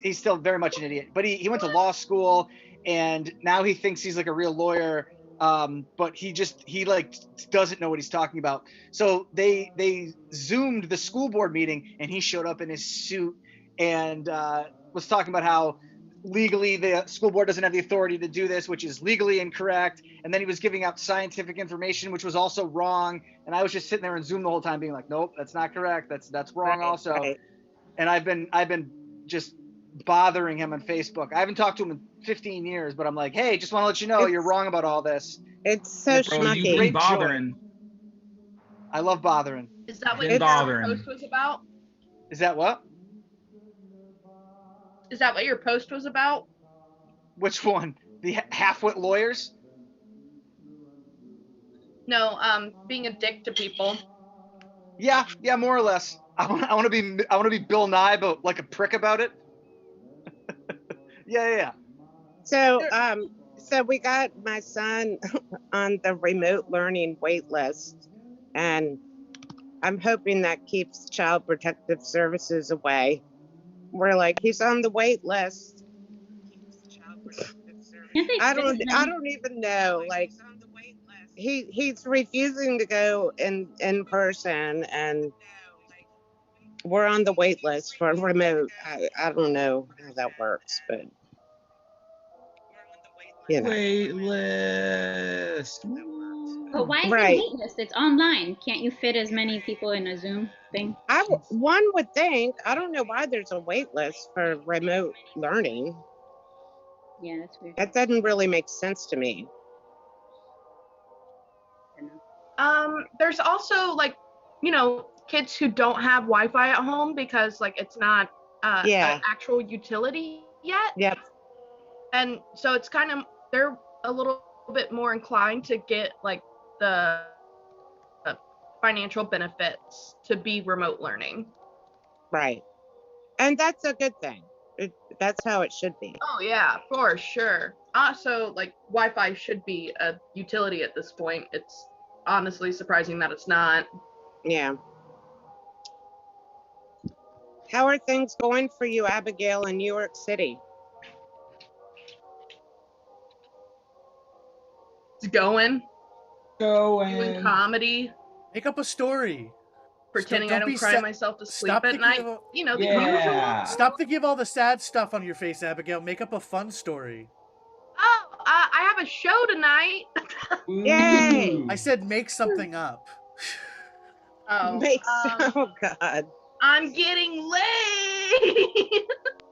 he's still very much an idiot. But he went to law school, and now he thinks he's like a real lawyer. But he like doesn't know what he's talking about. So they zoomed the school board meeting, and he showed up in his suit and was talking about how legally the school board doesn't have the authority to do this, which is legally incorrect. And then he was giving out scientific information, which was also wrong. And I was just sitting there in Zoom the whole time being like, nope, that's not correct. That's wrong Right, also. right. And I've been just bothering him on Facebook. I haven't talked to him in 15 years, but I'm like, hey, just want to let you know you're wrong about all this. It's so Bro, you've schmucky. been bothering. I love bothering. Is that what Been your bothering. post was about? Is that what? Is that what your post was about? Which one? The half-wit lawyers? No, being a dick to people. Yeah, more or less. I want to be Bill Nye, but like a prick about it. Yeah. So, so we got my son on the remote learning wait list, and I'm hoping that keeps Child Protective Services away. We're like, he's on the wait list. I don't even know. Like, he's refusing to go in person, and we're on the wait list for remote. I don't know how that works, but you know. Wait list. But why is Right. it a wait list? It's online. Can't you fit as many people in a Zoom thing? One would think. I don't know why there's a wait list for remote learning. Yeah, that's weird. That doesn't really make sense to me. I don't know. There's also like, kids who don't have Wi-Fi at home because like it's not Yeah. an actual utility yet. Yep. And so it's kind of, they're a little bit more inclined to get like the financial benefits to be remote learning. Right. And that's a good thing. That's how it should be. Oh yeah, for sure. Also, like Wi-Fi should be a utility at this point. It's honestly surprising that it's not. Yeah. How are things going for you, Abigail, in New York City? It's doing Going. comedy, Make up a story. pretending Don't I be don't cry sad- myself to sleep Stop at thinking night. of- You know, the Yeah. usual. Stop thinking of all the sad stuff on your face, Abigail. Make up a fun story. Oh, I have a show tonight. Yay! Ooh. I said make something up. Oh, Oh God. I'm getting laid.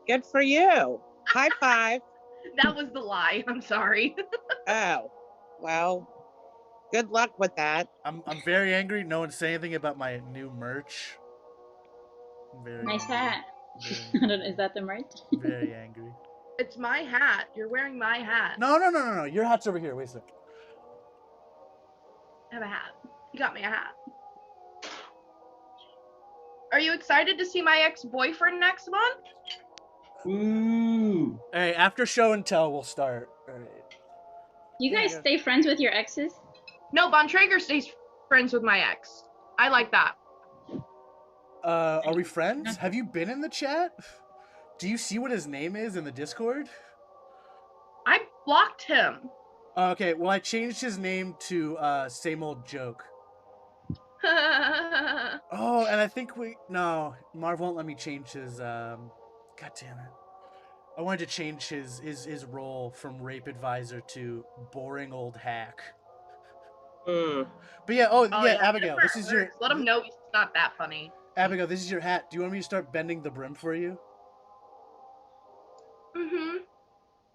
Good for you. High five. That was the lie. I'm sorry. Oh, well, good luck with that. I'm very angry. No one said anything about my new merch. I'm very Nice angry. hat. Very, I don't know, is that the merch? very angry. It's my hat. You're wearing my hat. No. Your hat's over here. Wait a sec. I have a hat. You got me a hat. Are you excited to see my ex-boyfriend next month? Ooh. Hey, after show and tell, we'll start. All right. You guys Yeah. stay friends with your exes? No, Von Traeger stays friends with my ex. I like that. Are we friends? Have you been in the chat? Do you see what his name is in the Discord? I blocked him. Okay, well, I changed his name to Same Old Joke. Oh, and I think no, Marv won't let me change his, God damn it. I wanted to change his role from rape advisor to boring old hack. Mm. But yeah, yeah, Abigail, different this is your, words. Let him know he's not that funny. Abigail, this is your hat. Do you want me to start bending the brim for you? Mm-hmm.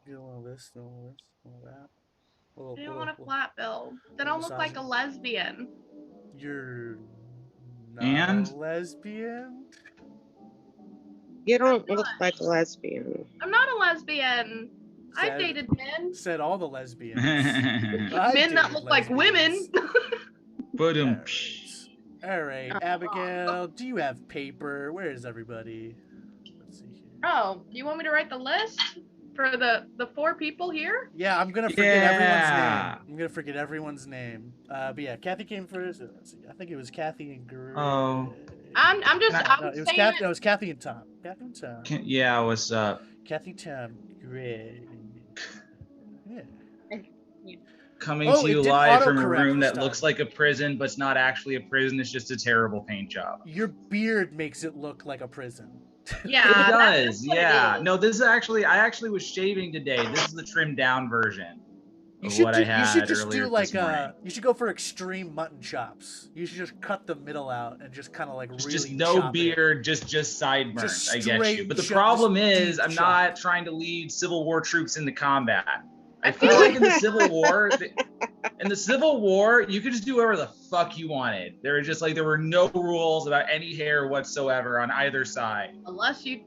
Do a little this, a little this, a little that. I don't want a flat bill. Then I'll look like a lesbian. You're not And? a lesbian? You don't look like a lesbian. I'm not a lesbian. I've Said- dated men. Said all the lesbians. Men I that dated look like women. Boom. All right, Abigail, do you have paper? Where is everybody? Let's see here. Oh, you want me to write the list for the 4 people here? Yeah, I'm gonna forget everyone's Yeah. name. I'm gonna forget everyone's name. But yeah, Kathy came first. Let's see. I think it was Kathy and Greg. Oh. I'm just No, I'm No, it was saying Kathy. it. No, it was Kathy and Tom. Kathy and Tom. Yeah, what's up? Kathy, Tom, great. Yeah. Coming Oh, to it you didn't live from a autocorrect room this that looks time. like a prison, but it's not actually a prison. It's just a terrible paint job. Your beard makes it look like a prison. Yeah, It that's does, what it yeah. is. No, this is actually, I actually was shaving today. This is the trimmed down version You of should what do, I you had should just earlier do like this morning. you should go for extreme mutton chops. You should just cut the middle out and just kind of like really Just no chop it. beard, just sideburns. Just I get you. straight But the chop- problem just is, deep I'm chop. not trying to lead Civil War troops into combat. I I feel feel like in the Civil War, you could just do whatever the fuck you wanted. There were just like there were no rules about any hair whatsoever on either side. Unless you.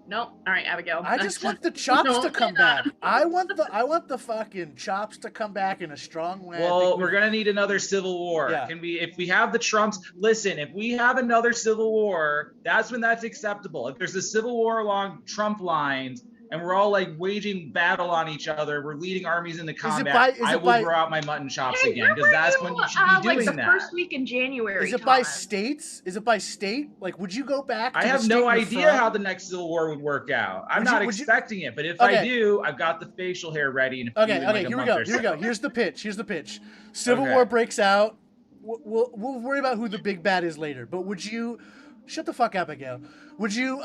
Nope. All right, Abigail. I just want the chops Don't to come say that. back. I want the fucking chops to come back in a strong way. I Well, think we're gonna need another Civil War. Yeah. If we have the Trumps, listen, if we have another Civil War, that's when that's acceptable. If there's a Civil War along Trump lines and we're all like waging battle on each other, we're leading armies into combat, I will grow out my mutton chops Hey, again, where because were that's you, when you should be doing like the that. first week in January. Is it by Tom? states? Is it by state? Like, would you go back? To I the have state no you're idea from? how the next Civil War would work out. I'm Would you- not would you- expecting it, but if Okay. I do, I've got the facial hair ready. In Okay, like a here we month go. or Here we go. so. Here's the pitch. Here's the pitch. Civil Okay. War breaks out. We'll worry about who the big bad is later. But would you shut the fuck up, Abigail? Would you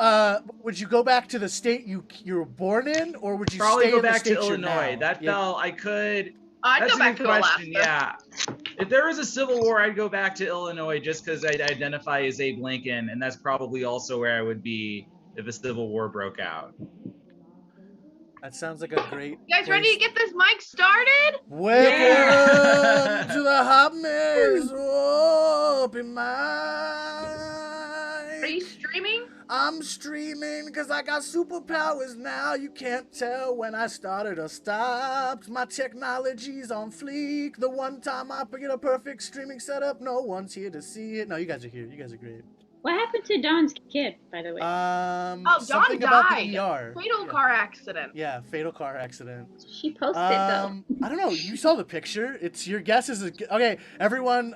go back to the state you were born in, or would you Probably stay go in the back to state you're Illinois. now? That Yeah. felt I could. I'd That's go a back good to question. Alaska. Yeah. If there was a Civil War, I'd go back to Illinois just because I'd identify as Abe Lincoln, and that's probably also where I would be if a Civil War broke out. That sounds like a great. You guys ready to get this mic started? Welcome Yeah. to the Hot Mix. Open mind. Are you streaming? I'm streaming because I got superpowers now. You can't tell when I started or stopped. My technology's on fleek. The one time I get a perfect streaming setup, no one's here to see it. No, you guys are here. You guys are great. What happened to Don's kid, by the way? Dawn Something about died. the ER. Fatal Yeah. car accident. Yeah, fatal car accident. She posted though. I don't know. You saw the picture. It's your guess is okay. Everyone,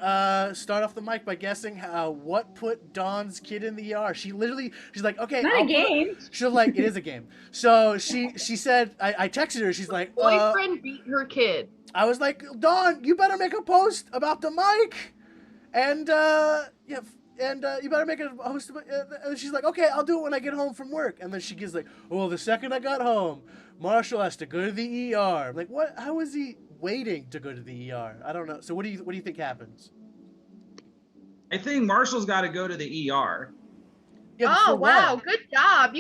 start off the mic by guessing what put Dawn's kid in the ER. She's like, okay, Not a game. She's like, it is a game. So she said, I texted her. She's like, Boyfriend beat her kid. I was like, Dawn, you better make a post about the mic, and yeah. And you better make a post. And she's like, okay, I'll do it when I get home from work. And then she gets like, well, the second I got home, Marshall has to go to the ER. I'm like, what? How is he waiting to go to the ER? I don't know. So what do you think happens? I think Marshall's got to go to the ER. Yeah, but Oh for wow, what? good job.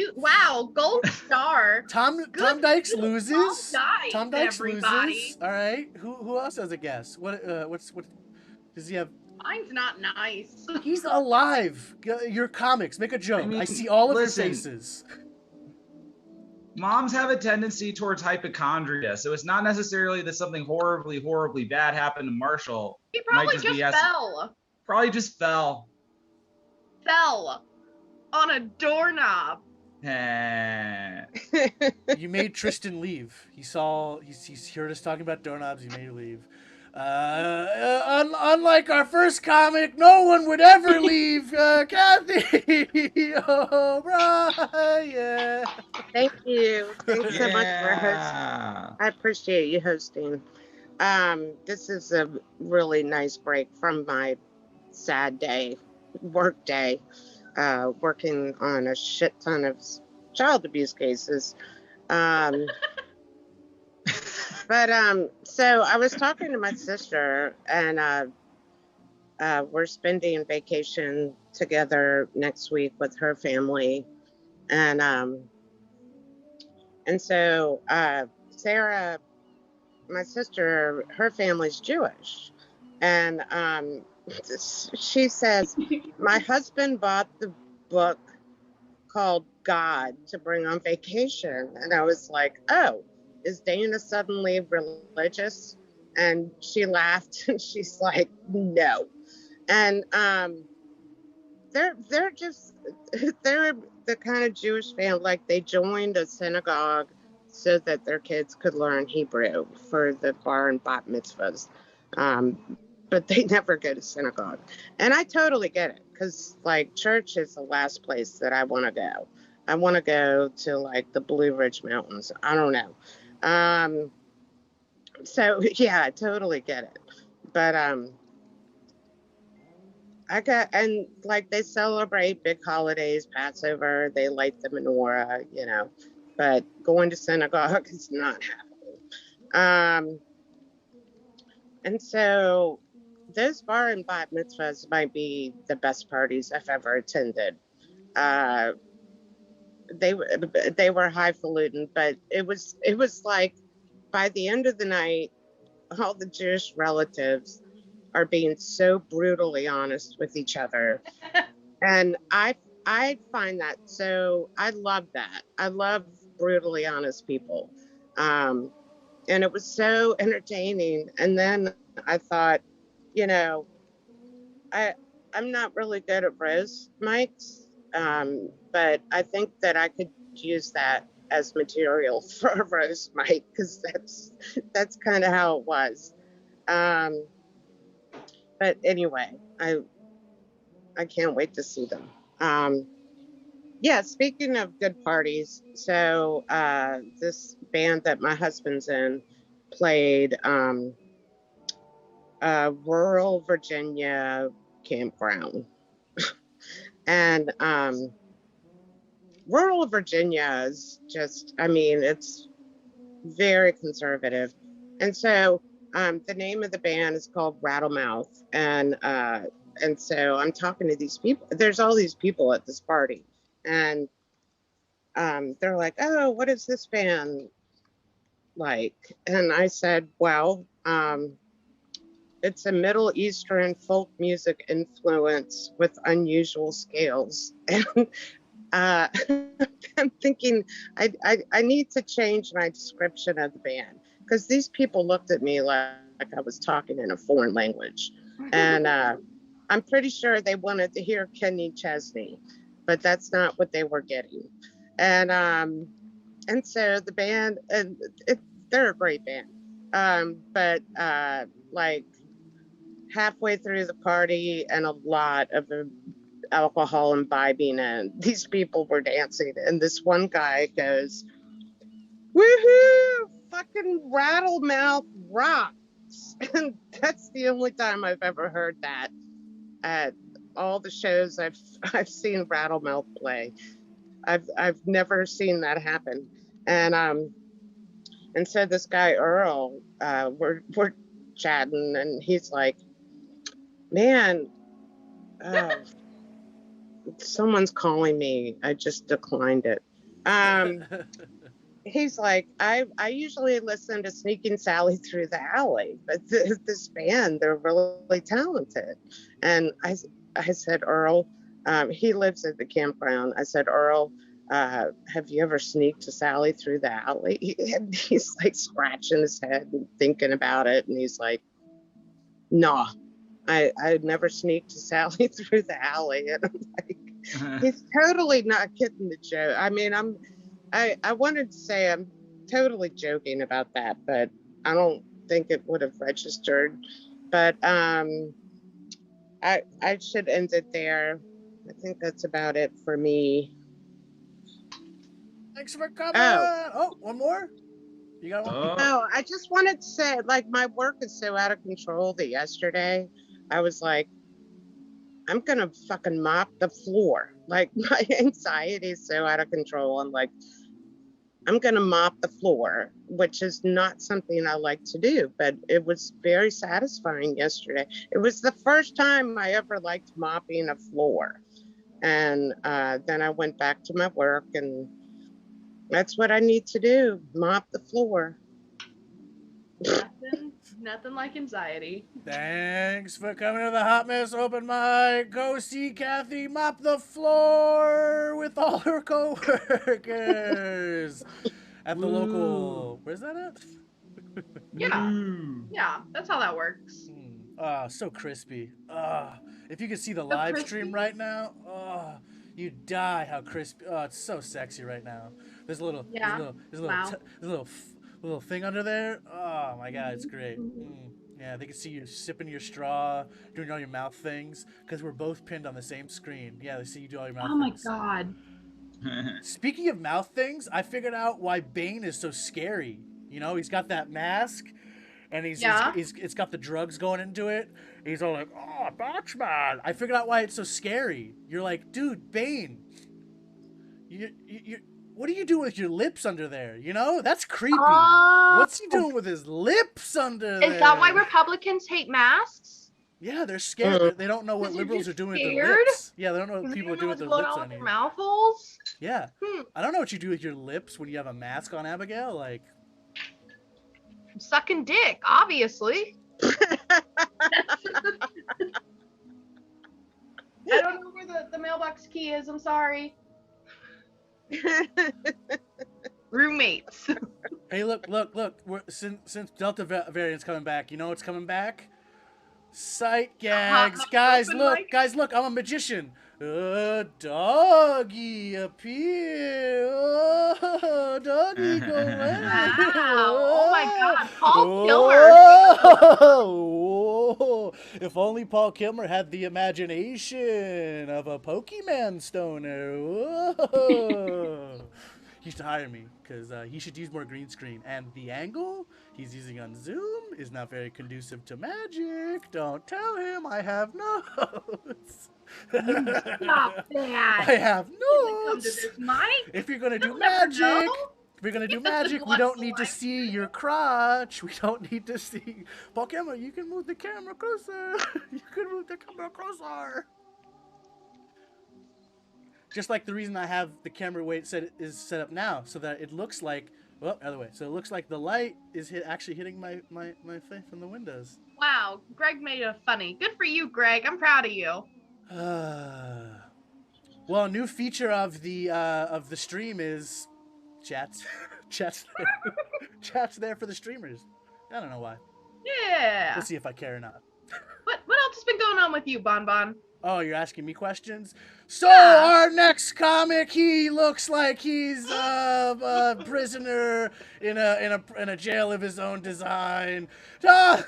Gold star. Tom Good- Dykes good loses. Tom Dykes, everybody. loses. All right. Who else has a guess? What does he have? Mine's not nice. He's alive. Your comics. Make a joke. I, mean, see all of listen. your faces. Moms have a tendency towards hypochondria, so it's not necessarily that something horribly, horribly bad happened to Marshall. He probably just just be as- fell. Probably just fell. Fell on a doorknob. Eh. You made Tristan leave. He's heard us talking about doorknobs. You made him leave. Unlike our first comic, no one would ever leave Kathy O'Brien. Thank you. Thanks so much for hosting. Yeah. I appreciate you hosting. This is a really nice break from my sad work day, working on a shit ton of child abuse cases. So I was talking to my sister, and we're spending vacation together next week with her family, and so Sarah, my sister, her family's Jewish, and she says my husband bought the book called God to bring on vacation, and I was like, oh. Is Dana suddenly religious? And she laughed and she's like, no. And they're the kind of Jewish family, like they joined a synagogue so that their kids could learn Hebrew for the bar and bat mitzvahs. But they never go to synagogue. And I totally get it. because like church is the last place that I want to go. I want to go to like the Blue Ridge Mountains. I don't know. So yeah, I totally get it. But I got, and like they celebrate big holidays, Passover, they light the menorah, you know, but going to synagogue is not happening. And so those bar and bat mitzvahs might be the best parties I've ever attended. Uh, they were highfalutin, but it was like by the end of the night, all the Jewish relatives are being so brutally honest with each other, and I find that so I love that. I love brutally honest people, and it was so entertaining. And then I thought, you know, I I'm not really good at roast mics, but I think that I could use that as material for a roast mic because that's kind of how it was. Um, but anyway, I can't wait to see them. Yeah, speaking of good parties, so this band that my husband's in played rural Virginia campground. And rural Virginia is just, I mean, it's very conservative. And so the name of the band is called Rattlemouth. And so I'm talking to these people. There's all these people at this party. And they're like, oh, what is this band like? And I said, well, it's a Middle Eastern folk music influence with unusual scales. And I'm thinking I need to change my description of the band because these people looked at me like I was talking in a foreign language. And I'm pretty sure they wanted to hear Kenny Chesney, but that's not what they were getting. And so the band, and they're a great band. But like halfway through the party and a lot of alcohol imbibing, and these people were dancing, and this one guy goes, woohoo, fucking Rattlemouth rocks. And that's the only time I've ever heard that at all the shows I've seen Rattlemouth play. I've never seen that happen. And so this guy Earl, we're chatting, and he's like, man, someone's calling me. I just declined it. He's like, I usually listen to Sneaking Sally Through the Alley, but this band, they're really talented. And I said, Earl, he lives at the campground. I said, Earl, have you ever sneaked to Sally Through the Alley? And he's like scratching his head and thinking about it. And he's like, no, I'd never sneaked to Sally Through the Alley. And I'm like, he's totally not getting the joke. I mean, I wanted to say I'm totally joking about that, but I don't think it would have registered. But I should end it there. I think that's about it for me. Thanks for coming. Oh, one more? You got one? Oh, I just wanted to say, like, my work is so out of control that yesterday I was like, I'm going to fucking mop the floor. Like, my anxiety is so out of control. I'm like, I'm going to mop the floor, which is not something I like to do, but it was very satisfying yesterday. It was the first time I ever liked mopping a floor. And then I went back to my work, and that's what I need to do, mop the floor. Nothing like anxiety. Thanks for coming to the Hot Mess Open Mic. Go see Kathy mop the floor with all her coworkers at the local. Where's that at? Yeah, that's how that works. So crispy. If you could see the live stream right now, you die how crispy. Oh, it's so sexy right now. There's a little, there's a little thing under there. Oh my god, it's great. Yeah, they can see you sipping your straw, doing all your mouth things, because we're both pinned on the same screen. Yeah, they see you do all your mouth Oh my things. god. Speaking of mouth things, I figured out why Bane is so scary. You know, he's got that mask, and it's got the drugs going into it. He's all like, "Oh, Batman!" I figured out why it's so scary. You're like, dude, Bane, you what do you do with your lips under there? You know, that's creepy. What's he doing with his lips under there? Is that why Republicans hate masks? Yeah, they're scared. They don't know what liberals are doing with their lips. Yeah, they don't know what people are doing with their lips on their here. mouth holes? Yeah. I don't know what you do with your lips when you have a mask on, Abigail. Like, Sucking dick, obviously. I don't know where the mailbox key is. I'm sorry. Roommates. hey, look. Since Delta variant's coming back, you know what's coming back? Sight gags. Guys, look. I'm a magician. Doggy appear. Oh, doggy go away. Wow. Oh my god. Paul Kilmer. If only Paul Kilmer had the imagination of a Pokemon stoner. He should hire me because he should use more green screen. And the angle he's using on Zoom is not very conducive to magic. Don't tell him I have notes. Stop that. I have Come to notes. this mic. If you're gonna do You'll never magic, know. if you're gonna do If this is magic, we what's don't need to left. see your crotch. We don't need to see. Paul Kilmer, you can move the camera closer. You can move the camera closer. Just like the reason I have the camera weight set up now, so that it looks like, well, other way. So it looks like the light is actually hitting my face from the windows. Wow, Greg made it funny. Good for you, Greg. I'm proud of you. Well, new feature of the stream is chats. Chats there for the streamers. I don't know why. Yeah. We'll see if I care or not. What else has been going on with you, Bon Bon? Oh, you're asking me questions? So, our next comic, he looks like he's a prisoner in a jail of his own design. Yeah,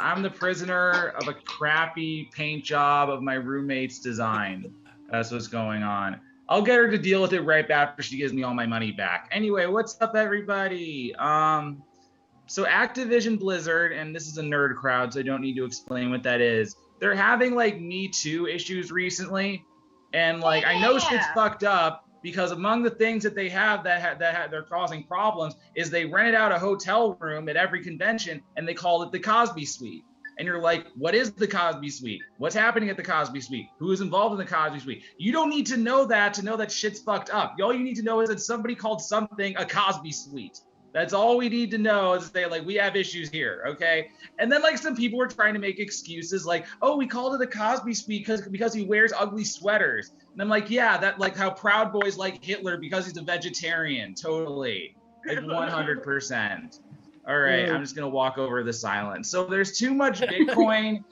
I'm the prisoner of a crappy paint job of my roommate's design. That's what's going on. I'll get her to deal with it right after she gives me all my money back. Anyway, what's up, everybody? So Activision Blizzard, and this is a nerd crowd, so I don't need to explain what that is. They're having like Me Too issues recently, and like I know shit's fucked up because among the things that they have that they're causing problems is they rented out a hotel room at every convention and they called it the Cosby Suite. And you're like, what is the Cosby Suite? What's happening at the Cosby Suite? Who is involved in the Cosby Suite? You don't need to know that shit's fucked up. All you need to know is that somebody called something a Cosby Suite. That's all we need to know is say, like, we have issues here, okay? And then, like, some people were trying to make excuses like, oh, we called it a Cosby Suite because he wears ugly sweaters. And I'm like, yeah, that, like, how Proud Boys like Hitler because he's a vegetarian. Totally. Like, 100%. All right, I'm just going to walk over the silence. So there's too much Bitcoin.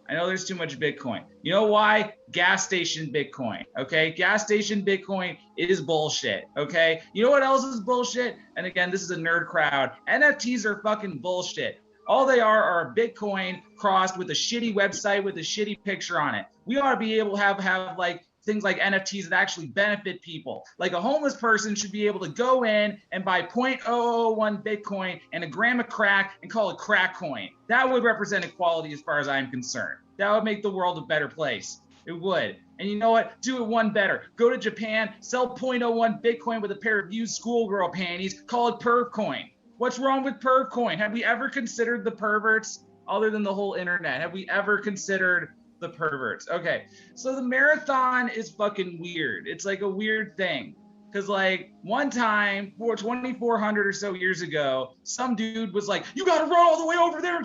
I know there's too much Bitcoin. You know why? Gas station Bitcoin, okay? Gas station Bitcoin is bullshit, okay? You know what else is bullshit? And again, this is a nerd crowd. NFTs are fucking bullshit. All they are a Bitcoin crossed with a shitty website with a shitty picture on it. We ought to be able to have like things like NFTs that actually benefit people. Like a homeless person should be able to go in and buy 0.001 Bitcoin and a gram of crack and call it crack coin. That would represent equality as far as I'm concerned. That would make the world a better place. It would. And you know what? Do it one better. Go to Japan, sell 0.01 Bitcoin with a pair of used schoolgirl panties, call it perv coin. What's wrong with perv coin? Have we ever considered the perverts other than the whole internet? Have we ever considered the perverts? Okay, so the marathon is fucking weird. It's like a weird thing. Because like one time, 2,400 or so years ago, some dude was like, you gotta run all the way over there.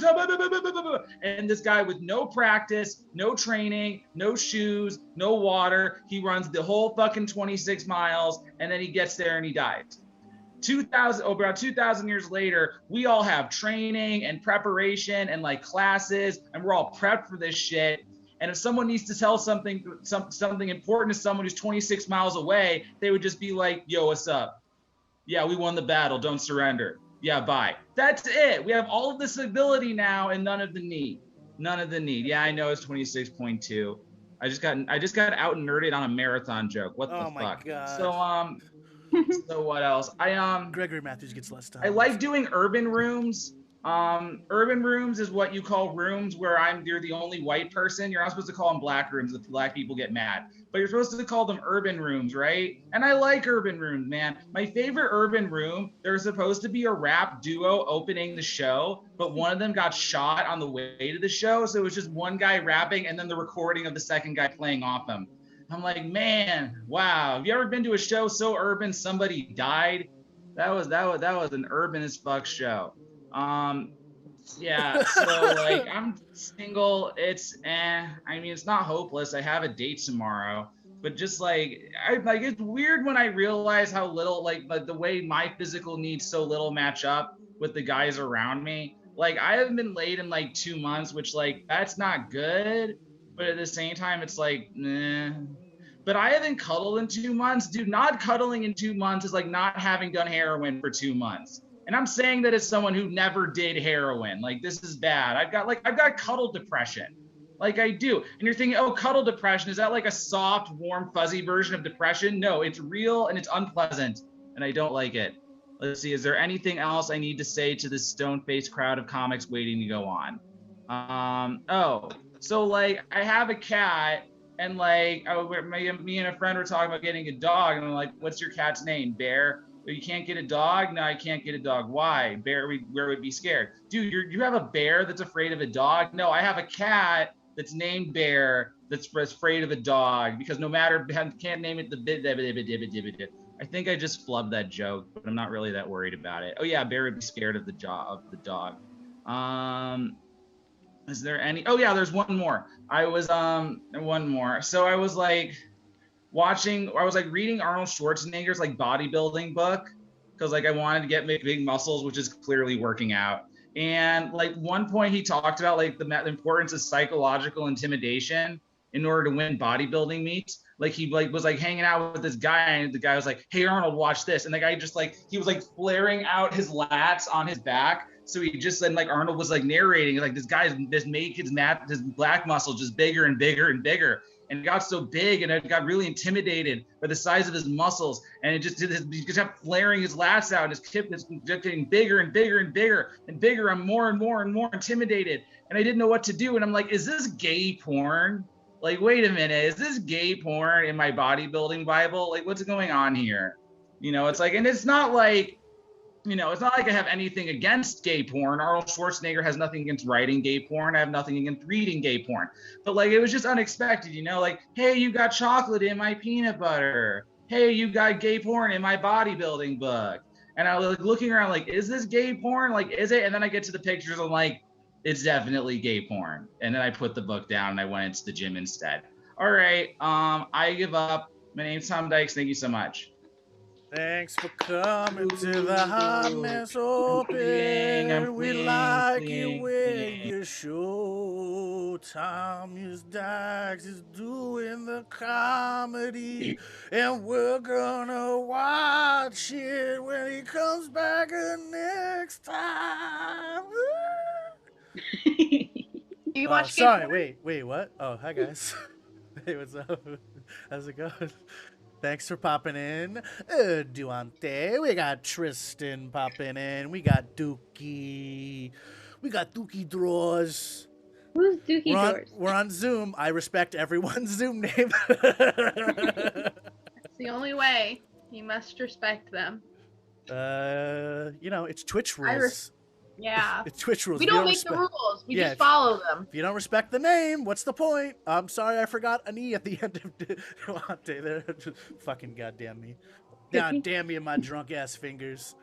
And this guy with no practice, no training, no shoes, no water, he runs the whole fucking 26 miles and then he gets there and he dies. About 2,000 years later, we all have training and preparation and like classes and we're all prepped for this shit. And if someone needs to tell something important to someone who's 26 miles away, they would just be like, yo, what's up? Yeah, we won the battle. Don't surrender. Yeah, bye. That's it. We have all of this ability now and none of the need. None of the need. Yeah, I know it's 26.2. I just got out and nerded on a marathon joke. What the Oh my fuck? God. So what else? Gregory Matthews gets less time. I like doing urban rooms. Urban rooms is what you call rooms where you're the only white person. You're not supposed to call them black rooms if black people get mad, but you're supposed to call them urban rooms, right? And I like urban rooms, man. My favorite urban room, there's supposed to be a rap duo opening the show, but one of them got shot on the way to the show. So it was just one guy rapping and then the recording of the second guy playing off him. I'm like, man, wow. Have you ever been to a show so urban somebody died? That was an urban as fuck show. Yeah, so like I'm single. It's I mean, it's not hopeless. I have a date tomorrow, but just like it's weird when I realize how little like the way my physical needs so little match up with the guys around me. Like I haven't been laid in like 2 months, which like that's not good, but at the same time it's like nah. But I haven't cuddled in 2 months. Dude, not cuddling in 2 months is like not having done heroin for 2 months. And I'm saying that as someone who never did heroin. Like this is bad. I've got cuddle depression. Like I do. And you're thinking, oh, cuddle depression, is that like a soft, warm, fuzzy version of depression? No, it's real and it's unpleasant. And I don't like it. Let's see, is there anything else I need to say to this stone-faced crowd of comics waiting to go on? So like I have a cat and like me and a friend were talking about getting a dog and I'm like, what's your cat's name? Bear? You can't get a dog? No, I can't get a dog. Why? Bear would be scared. Dude, you have a bear that's afraid of a dog? No, I have a cat that's named Bear that's afraid of a dog because no matter, can't name it the I think I just flubbed that joke, but I'm not really that worried about it. Oh yeah, Bear would be scared of the dog. Is there any? Oh yeah, there's one more. One more. So I was like reading Arnold Schwarzenegger's like bodybuilding book because like I wanted to get big muscles, which is clearly working out. And like one point he talked about like the importance of psychological intimidation in order to win bodybuilding meets. Like he like was like hanging out with this guy and the guy was like, hey Arnold, watch this. And the guy just like, he was like flaring out his lats on his back. So he just then like Arnold was like narrating like this guy's just make his black muscle just bigger and bigger and bigger. And it got so big and it got really intimidated by the size of his muscles. And it just he just kept flaring his lats out and his hip is getting bigger and bigger and bigger and bigger. I'm more and more and more intimidated. And I didn't know what to do. And I'm like, is this gay porn? Like, wait a minute, is this gay porn in my bodybuilding Bible? Like, what's going on here? You know, it's like, and it's not like, you know, it's not like I have anything against gay porn. Arnold Schwarzenegger has nothing against writing gay porn. I have nothing against reading gay porn. But like, it was just unexpected, you know, like, hey, you got chocolate in my peanut butter. Hey, you got gay porn in my bodybuilding book. And I was like looking around like, is this gay porn? Like, is it? And then I get to the pictures. I'm like, it's definitely gay porn. And then I put the book down and I went into the gym instead. All right. I give up. My name's Tom Dykes. Thank you so much. Thanks for coming to the Hot Mess Open. We like it when you show. Thomas Dykes is doing the comedy, and we're gonna watch it when he comes back next time. Do you watch? Sorry, wait, what? Oh, hi guys. Hey, what's up? How's it going? Thanks for popping in. Duante. We got Tristan popping in. We got Dookie. We got Dookie Draws. Who's Dookie Draws? We're on Zoom. I respect everyone's Zoom name. It's the only way. You must respect them. You know, it's Twitch rules. Yeah. It's Twitch rules. We don't make the rules. We just follow them. If you don't respect the name, what's the point? I'm sorry I forgot an E at the end of Duante there. Fucking goddamn me. God damn me and my drunk ass fingers.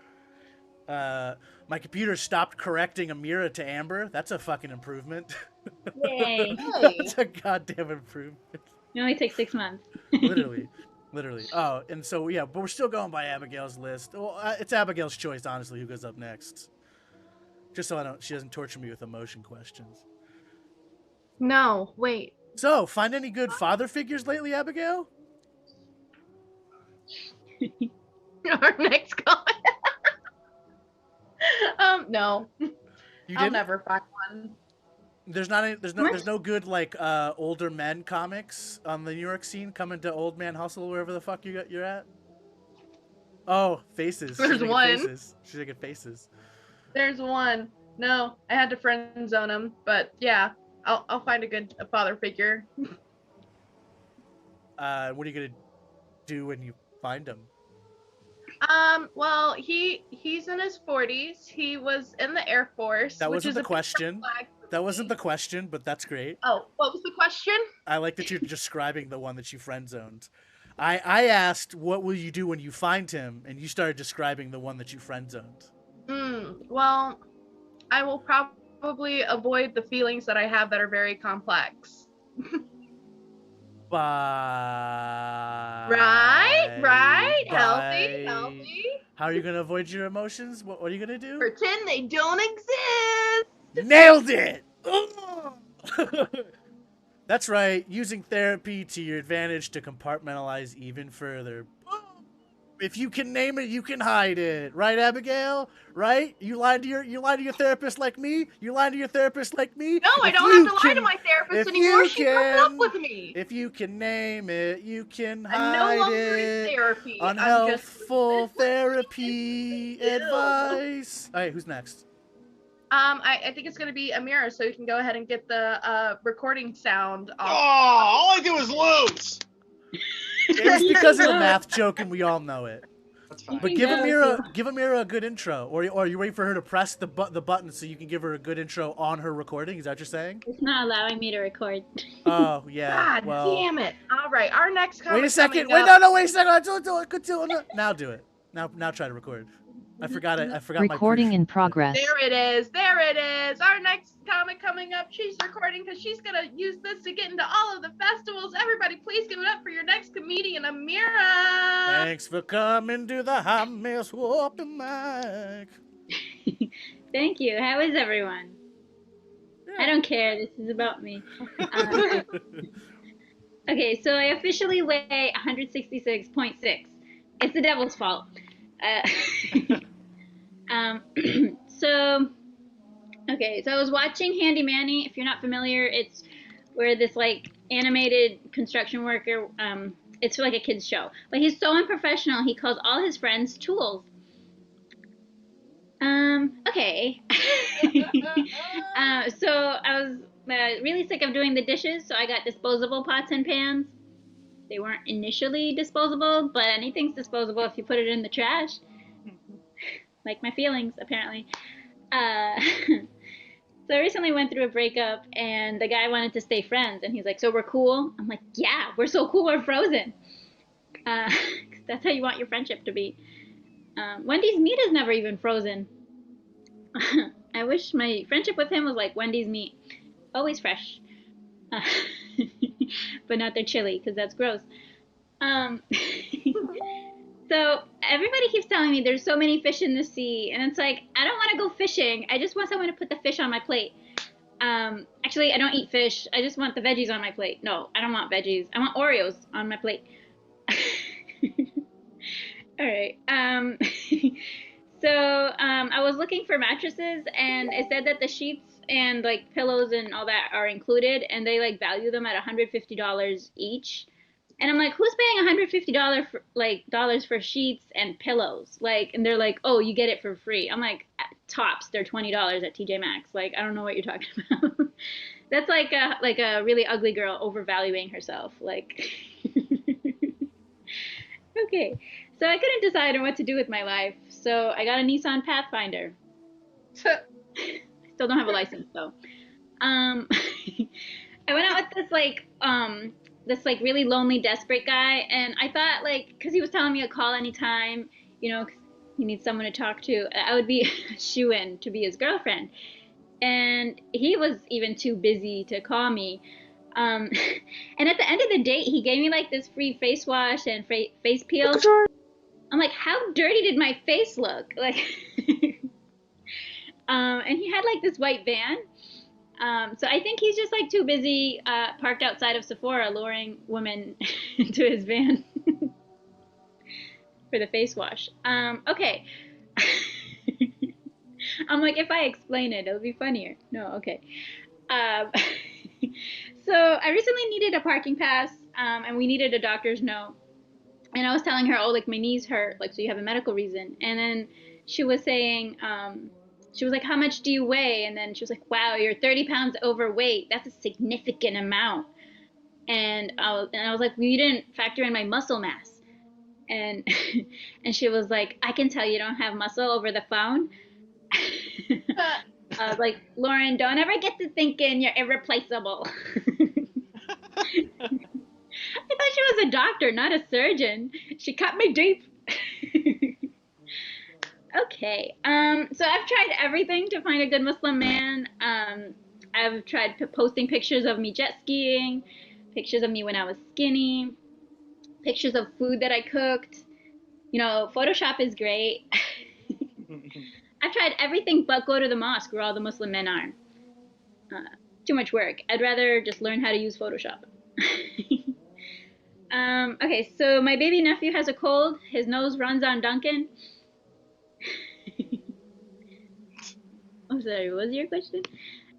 My computer stopped correcting Amira to Amber. That's a fucking improvement. Yay. That's a goddamn improvement. It only takes 6 months. Literally. Oh, and so, yeah, but we're still going by Abigail's list. Well, it's Abigail's choice, honestly, who goes up next. Just so she doesn't torture me with emotion questions. No, wait. So, find any good father figures lately, Abigail? Our next comment. No, You I'll didn't? never find one. There's no good like older men comics on the New York scene coming to Old Man Hustle wherever the fuck you're at. Oh, faces. There's She's making one. Faces. She's making faces. There's one. No, I had to friend zone him, but yeah, I'll find a father figure. What are you gonna do when you find him? Well, he's in his 40s. He was in the Air Force. That which wasn't is the a big question. flag for That me. wasn't the question, but that's great. Oh, what was the question? I like that you're describing the one that you friend zoned. I asked, what will you do when you find him? And you started describing the one that you friend zoned. Well, I will probably avoid the feelings that I have that are very complex. Right? Healthy. How are you gonna avoid your emotions? What are you gonna do? Pretend they don't exist. Nailed it! That's right, using therapy to your advantage to compartmentalize even further. If you can name it, you can hide it. Right, Abigail? Right? You lied to your therapist like me? You lied to your therapist like me? No, I don't have to lie to my therapist anymore. She broke up with me. If you can name it, you can I'm no hide longer in it. therapy. Unhelpful therapy advice. All right, who's next? I think it's gonna be Amira, so you can go ahead and get the recording sound Oh, off. all I do is lose. It's because of the math joke, and we all know it. That's fine. But give Amira a good intro, or you wait for her to press the button so you can give her a good intro on her recording. Is that what you're saying? It's not allowing me to record. Oh yeah. God well, damn it! All right, our next comic. wait a second. coming Wait, up- no, wait a second. Do it. Now do it. Now try to record. I forgot Recording my in progress. There it is. Our next comic coming up. She's recording because she's gonna use this to get into all of the festivals. Everybody, please give it up for your next comedian, Amira. Thanks for coming to the Hot Mess Open Mic. Thank you. How is everyone? I don't care. This is about me. Okay, so I officially weigh 166.6. It's the devil's fault. So I was watching Handy Manny. If you're not familiar, it's where this like animated construction worker, it's like a kid's show, but he's so unprofessional, he calls all his friends tools. Okay. So I was really sick of doing the dishes, so I got disposable pots and pans. They weren't initially disposable, but anything's disposable if you put it in the trash. Like my feelings, apparently. So I recently went through a breakup, and the guy wanted to stay friends, and he's like, so we're cool? I'm like, yeah, we're so cool, we're frozen. That's how you want your friendship to be. Wendy's meat is never even frozen. I wish my friendship with him was like Wendy's meat. Always fresh. But not their chili, because that's gross. So everybody keeps telling me there's so many fish in the sea, and it's like, I don't want to go fishing. I just want someone to put the fish on my plate. Actually, I don't eat fish. I just want the veggies on my plate. No, I don't want veggies. I want Oreos on my plate. All right. I was looking for mattresses, and it said that the sheets and like pillows and all that are included, and they like value them at $150 each. And I'm like, who's paying $150 for, dollars for sheets and pillows? Like, and they're like, oh, you get it for free. I'm like, tops, they're $20 at TJ Maxx. Like, I don't know what you're talking about. That's like a really ugly girl overvaluing herself. Like, okay. So I couldn't decide on what to do with my life. So I got a Nissan Pathfinder. Still don't have a license though. I went out with this really lonely, desperate guy, and I thought because he was telling me to call anytime, because he needs someone to talk to, I would be a shoo-in to be his girlfriend. And he was even too busy to call me. And at the end of the date, he gave me this free face wash and face peel. I'm like, how dirty did my face look? And he had this white van. So I think he's just too busy parked outside of Sephora luring women into his van for the face wash. Okay. I'm like, if I explain it, it'll be funnier. No, okay. Um, so I recently needed a parking pass, and we needed a doctor's note. And I was telling her, oh, like my knees hurt, like so you have a medical reason. And then she was saying, she was like, how much do you weigh? And then she was like, wow, you're 30 pounds overweight. That's a significant amount. And I was like, well, you didn't factor in my muscle mass. And and she was like, I can tell you don't have muscle over the phone. I was like, Lauren, don't ever get to thinking you're irreplaceable. I thought she was a doctor, not a surgeon. She cut me deep. Okay. So I've tried everything to find a good Muslim man. I've tried posting pictures of me jet skiing, pictures of me when I was skinny, pictures of food that I cooked. You know, Photoshop is great. I've tried everything but go to the mosque where all the Muslim men are. Too much work. I'd rather just learn how to use Photoshop. Okay, so my baby nephew has a cold. His nose runs on Duncan. I'm sorry, what was your question?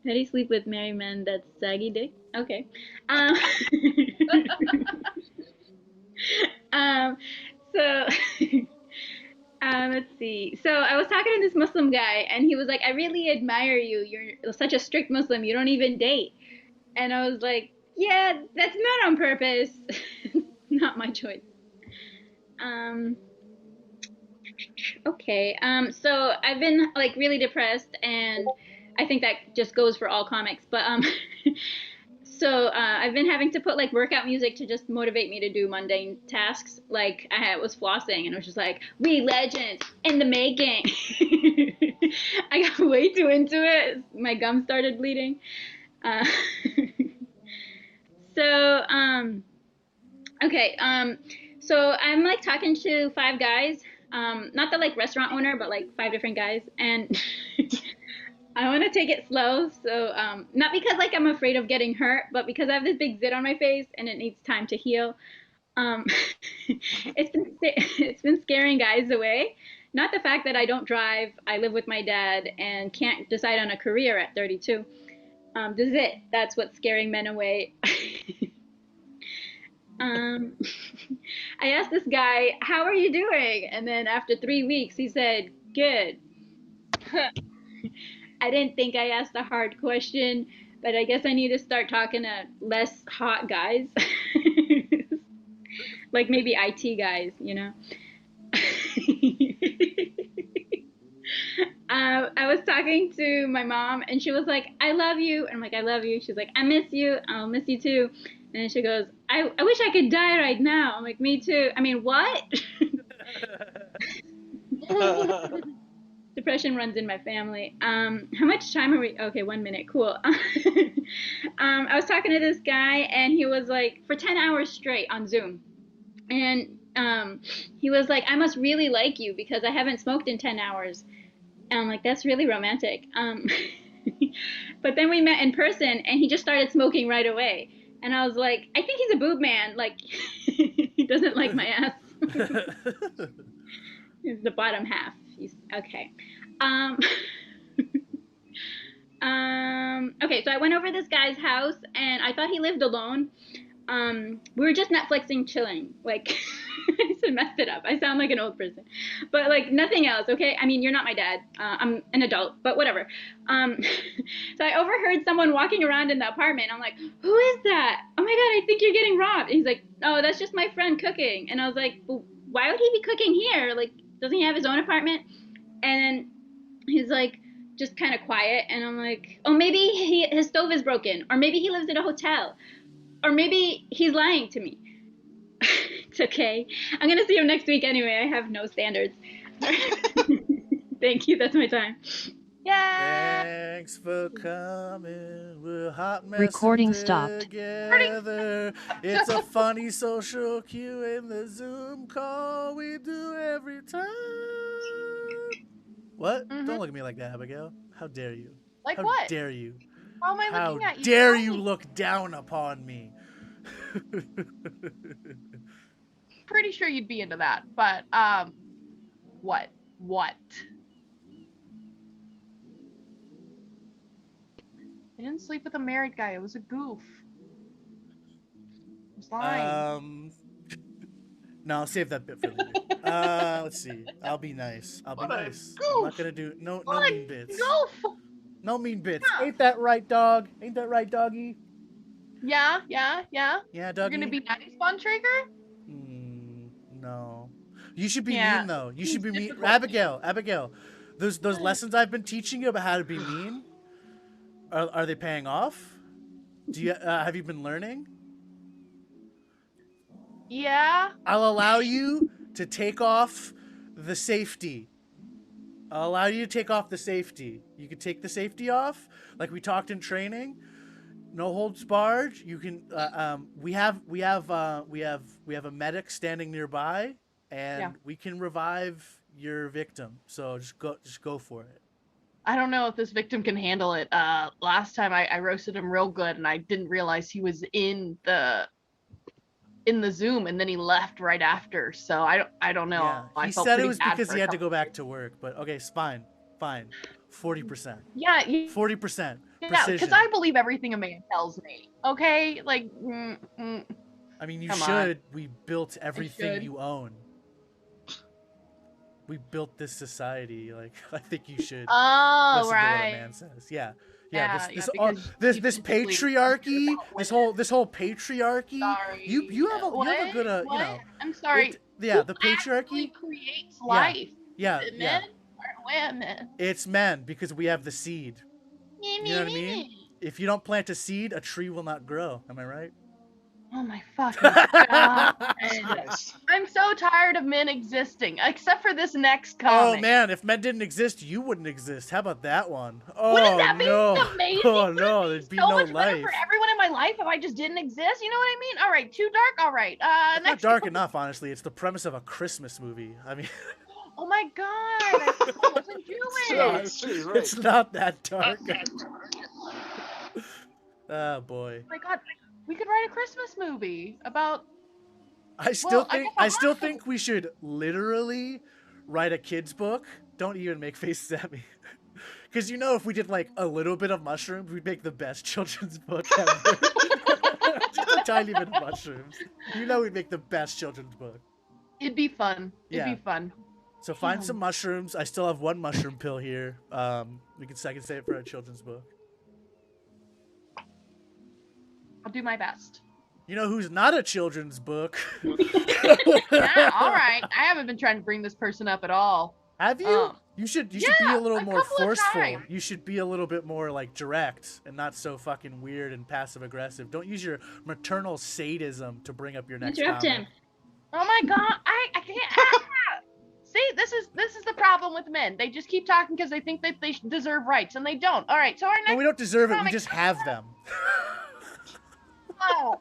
How do you sleep with married men that's saggy dick? Okay. So let's see. So I was talking to this Muslim guy, and he was like, I really admire you. You're such a strict Muslim. You don't even date. And I was like, yeah, that's not on purpose. Not my choice. Okay. So I've been like really depressed, and I think that just goes for all comics. But so I've been having to put like workout music to just motivate me to do mundane tasks. Like I was flossing, and it was just like, "We legends in the making." I got way too into it. My gum started bleeding. So okay. So I'm like talking to 5 guys. Not the like restaurant owner, but like 5 different guys, and I want to take it slow. So not because like I'm afraid of getting hurt, but because I have this big zit on my face and it needs time to heal. It's been scaring guys away. Not the fact that I don't drive, I live with my dad, and can't decide on a career at 32. The zit, that's what's scaring men away. I asked this guy, how are you doing? And then after 3 weeks, he said, good. I didn't think I asked a hard question, but I guess I need to start talking to less hot guys. Like maybe IT guys, you know? I was talking to my mom, and she was like, I love you. And I'm like, I love you. She's like, I miss you. I'll miss you too. And then she goes, I wish I could die right now. I'm like, me too. I mean, what? Depression runs in my family. How much time are we? Okay, 1 minute. Cool. I was talking to this guy, and he was like, for 10 hours straight on Zoom. And he was like, I must really like you because I haven't smoked in 10 hours. And I'm like, that's really romantic. But then we met in person, and he just started smoking right away. And I was like, I think he's a boob man. Like, he doesn't like my ass. He's the bottom half. Okay. Okay, so I went over this guy's house, and I thought he lived alone. We were just Netflixing, chilling. Like, I just messed it up. I sound like an old person, but like nothing else. Okay, I mean, you're not my dad. I'm an adult, but whatever. So I overheard someone walking around in the apartment. I'm like, who is that? Oh my god, I think you're getting robbed. And he's like, oh, that's just my friend cooking. And I was like, well, why would he be cooking here? Like, doesn't he have his own apartment? And then he's like, just kind of quiet. And I'm like, oh, maybe his stove is broken, or maybe he lives in a hotel. Or maybe he's lying to me. It's okay. I'm going to see him next week anyway. I have no standards. Thank you. That's my time. Yeah. Thanks for coming. We're hot messing Recording stopped. together. It's a funny social cue in the Zoom call we do every time. What? Mhm. Don't look at me like that, Abigail. How dare you? Like How what? dare you? How am I How looking at you? dare Tell you me. look down upon me? Pretty sure you'd be into that, but what? I didn't sleep with a married guy. It was a goof. I was lying. No, I'll save that bit for later. Let's see. I'll be nice. I'm not gonna do no mean bits. Goof. No mean bits. Yeah. Ain't that right, dog? Ain't that right, doggy? Yeah. Yeah, You're doggy. gonna be nice, Von Traeger? No. You should be Yeah. mean though. You should be mean. Difficult. Abigail. Those lessons I've been teaching you about how to be mean. Are they paying off? Do you have you been learning? Yeah. I'll allow you to take off the safety. I'll allow you to take off the safety. You can take the safety off, like we talked in training. No holds barred. You can. We have a medic standing nearby, and we can revive your victim. So just go for it. I don't know if this victim can handle it. Last time I roasted him real good, and I didn't realize he was in the Zoom, and then he left right after. So I don't know. Yeah. He said it was because he had to go back to work. But okay, it's fine. 40%. Yeah. 40%. Yeah, because I believe everything a man tells me. Okay, like. I mean, you Come should. on. We built everything should. you own. We built this society. Like, I think you should. Oh, listen to what a right. man says. Yeah. Yeah, This because this you patriarchy, this whole patriarchy. Sorry. You have a good you know. What? I'm sorry. The Who patriarchy. actually creates life? Yeah. Is it Yeah. men or women? It's men because we have the seed. You know what I mean? If you don't plant a seed, a tree will not grow. Am I right? Oh my fucking god. Christ. I'm so tired of men existing, except for this next comic. Oh man, if men didn't exist, you wouldn't exist. How about that one? Oh Wouldn't that be no. amazing? Oh no, there'd be So no much better life. for everyone in my life if I just didn't exist. You know what I mean? All right, too dark. All right. It's not Next. dark enough, honestly. It's the premise of a Christmas movie. I mean, Oh my god, I wasn't Jewish. She's right. it's not that dark. Oh boy. Oh my god, we could write a Christmas movie about. I still I think guess I I'm still right. think we should literally write a kids book. Don't even make faces at me. Cuz you know if we did like a little bit of mushrooms, we'd make the best children's book ever. Just a tiny bit of mushrooms. You know we'd make the best children's book. It'd be fun. It'd Yeah. be fun. So find Damn. some mushrooms. I still have one mushroom pill here. I can save it for a children's book. I'll do my best. You know who's not a children's book? Yeah, all right. I haven't been trying to bring this person up at all. Have you? Oh. You should be Yeah, a little a more couple of forceful. times. You should be a little bit more like direct and not so fucking weird and passive aggressive. Don't use your maternal sadism to bring up your next Interrupt comment. him. Oh my god, I can't. See, this is the problem with men. They just keep talking because they think that they deserve rights, and they don't. All right, so our No, next. we don't deserve it. We comic- just have them. Oh.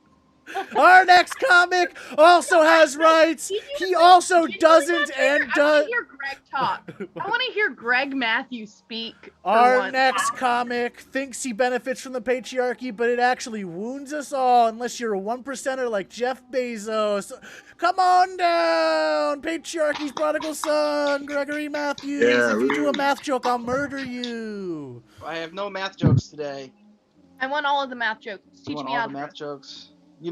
Our next comic also has rights. He also doesn't and I want does. to hear Greg talk. I want to hear Greg Matthews speak. for Our once. next comic thinks he benefits from the patriarchy, but it actually wounds us all unless you're a 1%er like Jeff Bezos. Come on down, patriarchy's prodigal son, Gregory Matthews. Yeah, If you do a woo. math joke, I'll murder you. I have no math jokes today. I want all of the math jokes. I Teach want me all how the to. math jokes. Do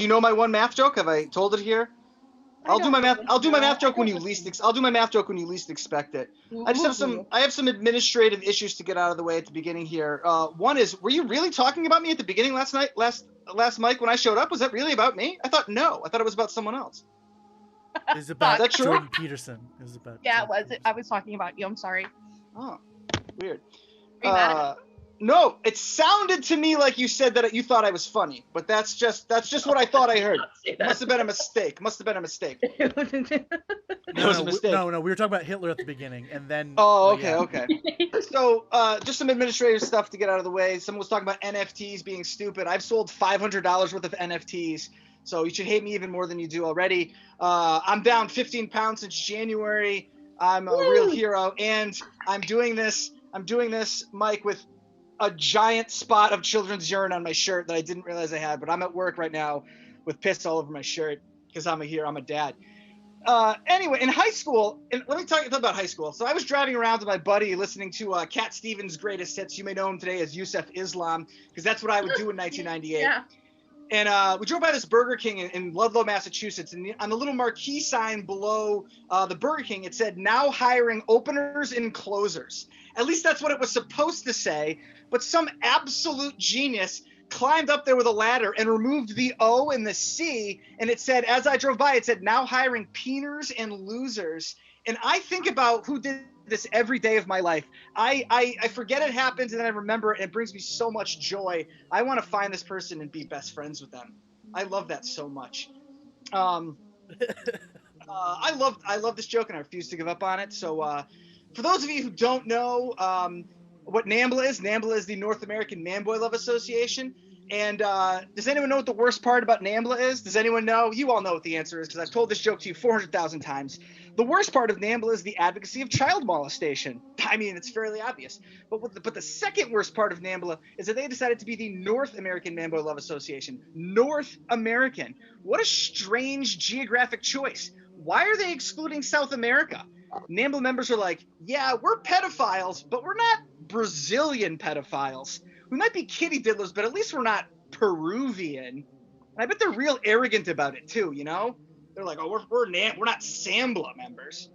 you know my one math joke? Have I told it here? I'll do my math joke when you least expect it. I have some administrative issues to get out of the way at the beginning here. One is, were you really talking about me at the beginning last mic when I showed up? Was that really about me? I thought no. I thought it was about someone else. It's about Is that true? Jordan Peterson. It's about Yeah, it Jordan was. Peterson. I was talking about you. I'm sorry. Oh, weird. Are you mad at me? No, it sounded to me like you said that you thought I was funny, but that's just what I thought I heard. Must have been a mistake. No, was a mistake. No, we were talking about Hitler at the beginning, and then. Oh, yeah. okay. So, just some administrative stuff to get out of the way. Someone was talking about NFTs being stupid. I've sold $500 worth of NFTs, so you should hate me even more than you do already. I'm down 15 pounds since January. I'm a real hero, and I'm doing this, Mike, with a giant spot of children's urine on my shirt that I didn't realize I had. But I'm at work right now with piss all over my shirt because I'm a dad. Anyway, in high school, and let me talk about high school. So I was driving around with my buddy listening to Cat Stevens' greatest hits. You may know him today as Yusef Islam, because that's what I would do in 1998. Yeah. And we drove by this Burger King in Ludlow, Massachusetts, and on the little marquee sign below the Burger King, it said, "Now hiring openers and closers." At least that's what it was supposed to say, but some absolute genius climbed up there with a ladder and removed the O and the C, and it said, as I drove by, it said, "Now hiring peeners and losers." And I think about who did this every day of my life. I forget it happened, and then I remember it, and it brings me so much joy. I want to find this person and be best friends with them. I love that so much. I love this joke, and I refuse to give up on it. So for those of you who don't know what NAMBLA is the North American Man-Boy Love Association. And does anyone know what the worst part about NAMBLA is? Does anyone know? You all know what the answer is, because I've told this joke to you 400,000 times. The worst part of NAMBLA is the advocacy of child molestation. I mean, it's fairly obvious. But the second worst part of NAMBLA is that they decided to be the North American Man-Boy Love Association. North American. What a strange geographic choice. Why are they excluding South America? NAMBLA members are like, yeah, we're pedophiles, but we're not Brazilian pedophiles. We might be kitty diddlers, but at least we're not Peruvian. And I bet they're real arrogant about it too, you know? They're like, oh, we're not SAMBLA members.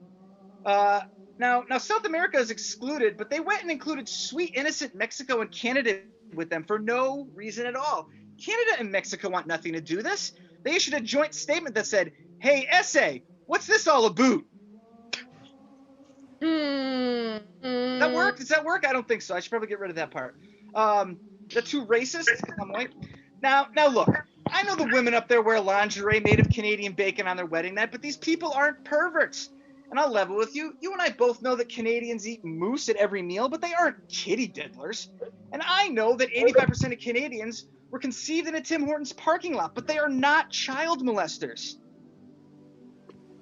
Now South America is excluded, but they went and included sweet, innocent Mexico and Canada with them for no reason at all. Canada and Mexico want nothing to do this. They issued a joint statement that said, "Hey, essay, what's this all about?" That work? Does that work? I don't think so. I should probably get rid of that part. They're too racist. I'm like, now look, I know the women up there wear lingerie made of Canadian bacon on their wedding night, but these people aren't perverts. And I'll level with you. You and I both know that Canadians eat moose at every meal, but they aren't kitty diddlers. And I know that 85% of Canadians were conceived in a Tim Hortons parking lot, but they are not child molesters.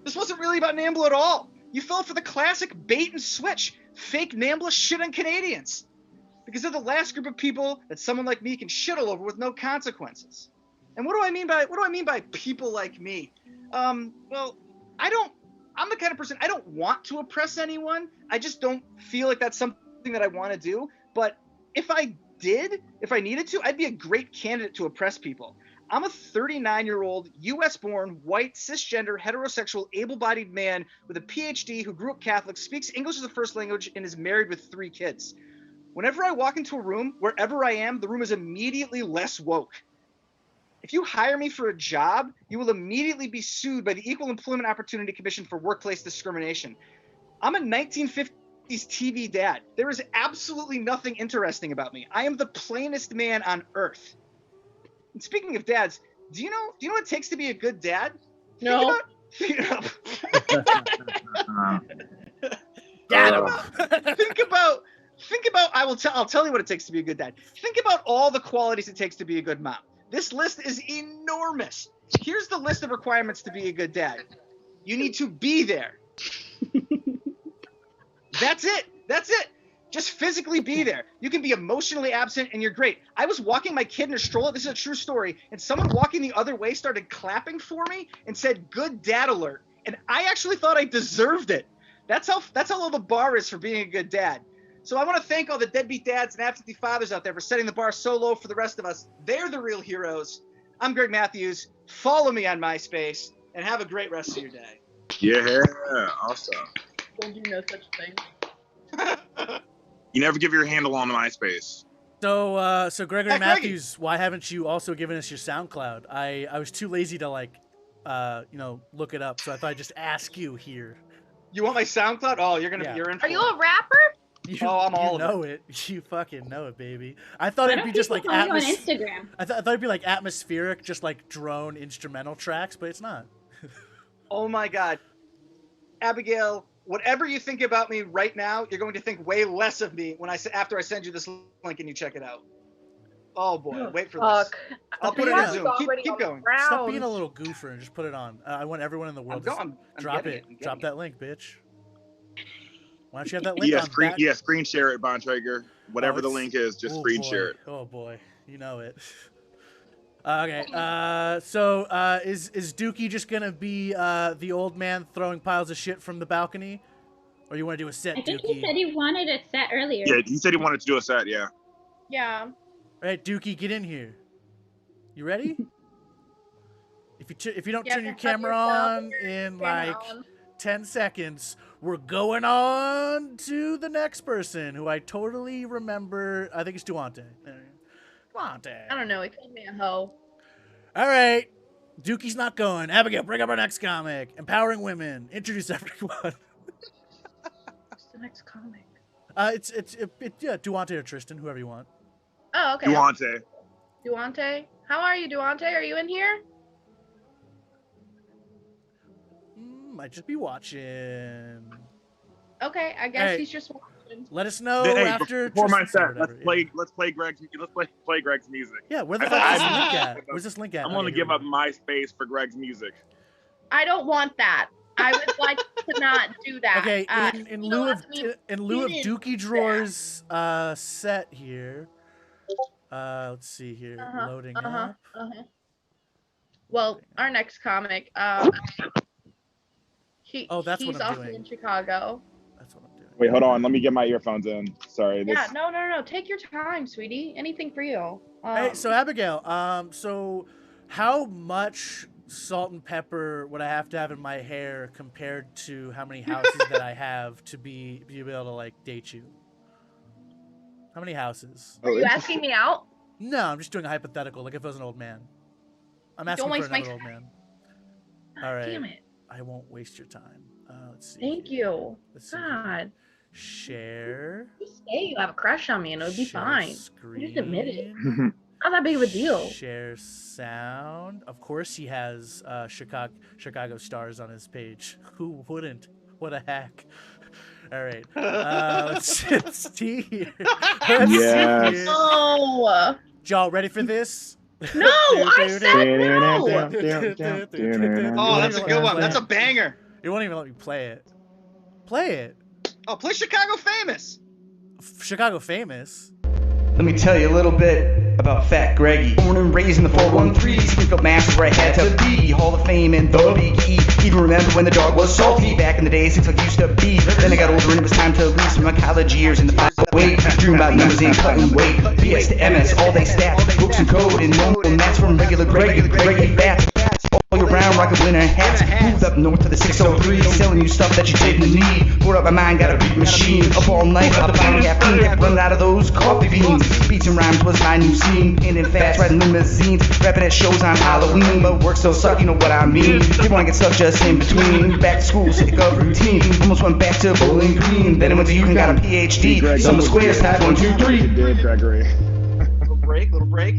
This wasn't really about NAMBLA at all. You fell for the classic bait and switch, fake NAMBLA shit on Canadians. Because they're the last group of people that someone like me can shit all over with no consequences. And what do I mean by people like me? Well, I'm the kind of person, I don't want to oppress anyone. I just don't feel like that's something that I want to do. But if I needed to, I'd be a great candidate to oppress people. I'm a 39-year-old, U.S.-born, white, cisgender, heterosexual, able-bodied man with a PhD who grew up Catholic, speaks English as a first language, and is married with 3 kids. Whenever I walk into a room, wherever I am, the room is immediately less woke. If you hire me for a job, you will immediately be sued by the Equal Employment Opportunity Commission for workplace discrimination. I'm a 1950s TV dad. There is absolutely nothing interesting about me. I am the plainest man on earth. And speaking of dads, do you know what it takes to be a good dad? No. Think about I'll tell you what it takes to be a good dad. Think about all the qualities it takes to be a good mom. This list is enormous. Here's the list of requirements to be a good dad. You need to be there. That's it. Just physically be there. You can be emotionally absent and you're great. I was walking my kid in a stroller. This is a true story. And someone walking the other way started clapping for me and said, "Good dad alert." And I actually thought I deserved it. That's how low the bar is for being a good dad. So I want to thank all the deadbeat dads and absentee fathers out there for setting the bar so low for the rest of us. They're the real heroes. I'm Greg Matthews. Follow me on MySpace and have a great rest of your day. Yeah, awesome. Don't do no such thing. You never give your handle on MySpace. So Gregory Matthews, why haven't you also given us your SoundCloud? I was too lazy to look it up, so I thought I'd just ask you here. You want my SoundCloud? Oh, you're in. Are you a rapper? I'm all know it. You fucking know it, baby. I thought it'd be just like on Instagram. I thought it'd be like atmospheric, just like drone instrumental tracks, but it's not. Oh my God, Abigail. Whatever you think about me right now, you're going to think way less of me after I send you this link and you check it out. Oh boy, wait for this. I'll put it in Zoom. Keep going. Stop being a little goofer and just put it on. I want everyone in the world to drop it. Drop that link, bitch. Why don't you have that link on? Screen share it, Bontrager. Whatever the link is, just screen share it. Oh boy, you know it. Okay. So is Dookie just gonna be the old man throwing piles of shit from the balcony, or you want to do a set, I think Dookie? he said he wanted a set earlier. Yeah, he said he wanted to do a set. Yeah. Yeah. All right, Dookie, get in here. You ready? If you don't Yeah, turn your hug camera yourself on and your in camera like on. 10 seconds, we're going on to the next person who I totally remember. I think it's Duante. Duante. I don't know. He called me a hoe. All right. Dookie's not going. Abigail, bring up our next comic. Empowering women. Introduce everyone. What's the next comic? Yeah, Duante or Tristan, whoever you want. Oh, okay. Duante. Duante. How are you, Duante? Are you in here? Might just be watching. Okay, I guess Hey. he's just watching. Let us know Hey, after before my Tristan said set, let's whatever. play Greg's music. Yeah, where the fuck is this link at? Where's this link at? I'm gonna Okay, here give we up my space for Greg's music. I don't want that. I would like to not do that. Okay, in you lieu know, of Dookie Drawer's set here. Let's see here, loading up. Well, our next comic, Oh, that's what he's I'm also doing. in Chicago. That's what I'm doing. Wait, hold on. Let me get my earphones in. Sorry. Yeah, no. Take your time, sweetie. Anything for you. Hey, so Abigail, so how much salt and pepper would I have to have in my hair compared to how many houses that I have to be able to like date you? How many houses? Are you asking me out? No, I'm just doing a hypothetical, like if I was an old man. I'm asking Don't for waste my another old man. All right. Damn it. I won't waste your time. Let's see. Thank here. you. Let's see. God. Share. Just say you have a crush on me and it would be Share fine. Screen. Just admit it. Not that big of a deal. Share sound. Of course, he has Chicago stars on his page. Who wouldn't? What a hack! All right. Let's see here. Let's see Yes. here. No. Y'all ready for this? No, I said no. Oh, that's a good one. That's a banger. You won't even let me play it. Play it. Oh, play Chicago Famous. Chicago Famous. Let me tell you a little bit about Fat Greggy. Born and raised in the 413, Springfield, Mass, where I had to be. Hall of Fame and the Big E. Even remember when the dog was salty. Back in the days, things like used to be. Then I got older and it was time to leave from my college years in the 508. Dream about numbers and cutting weight. BS to MS, all day stats, books and code, and normal maths from regular Greggy Fats. All year round, rockin' winter hats. Moved up north to the 603, selling you stuff that you didn't need. Bored up my mind, got a beat machine. Up all night, up the pound caffeine, kept running out of those coffee beans. Beats and rhymes was my new scene. Painting fast, riding limousines, rapping at shows on Halloween. But work still suck, you know what I mean. Didn't wanna get stuck just in between. Back to school, sick of routine. Almost went back to Bowling Green. Then I went to UConn, got a PhD. Summer squares, type 1, 2, 3. You did, Gregory. Little break.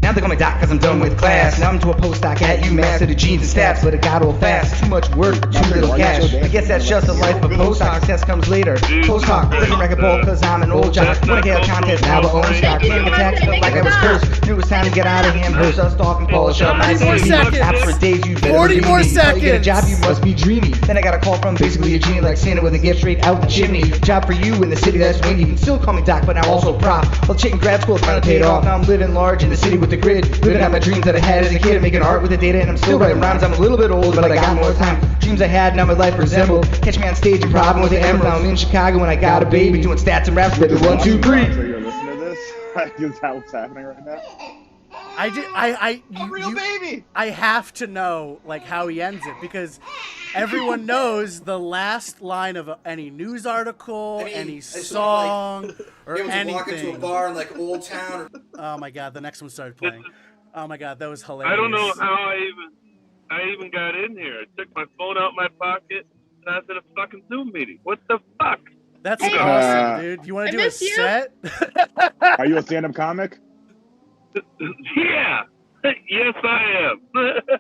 Now they call me doc cause I'm done with class. Now I'm to a postdoc at UMass to the jeans and stats, but it got old fast. Too much work, too little cash. I guess that's just the life of postdoc. Success comes later. Postdoc, doesn't record ball cause I'm an old jock. Wanna get a contest, now I own stock. Panic attacks, felt like I was cursed. Knew it was time to get out of Amherst. I stalk and polish up my 40 more CV. seconds. Apps for days, you better 40 believe more me. How you get a seconds. job, you must be dreamy. Then I got a call from basically a genie, like Santa with a gift straight out the chimney. Job for you in the city that's windy. You can still call me doc, but now also prof. Well, chicken grad school finally paid off. Now I'm living large in the city with the grid. Living out my dreams that I had as a kid, making art with the data, and I'm still writing rhymes. I'm a little bit old, but I got more time. Dreams I had, now my life resembled. Catch me on stage and problem with the emerald. Now I'm in Chicago when I got a baby, doing stats and raps, baby. 1, 2, 3. So you're listening to this? Is that what's happening right now? A real baby. I have to know like how he ends it because everyone knows the last line of any news article, any song, or able to walk into a anything. bar in like Old Town. Oh my god, the next one started playing. Oh my god, that was hilarious. I don't know how I even got in here. I took my phone out my pocket and I was in a fucking Zoom meeting. What the fuck? That's Hey. awesome, dude. You want I to do a miss you. set? Are you a stand-up comic? Yeah. Yes, I am.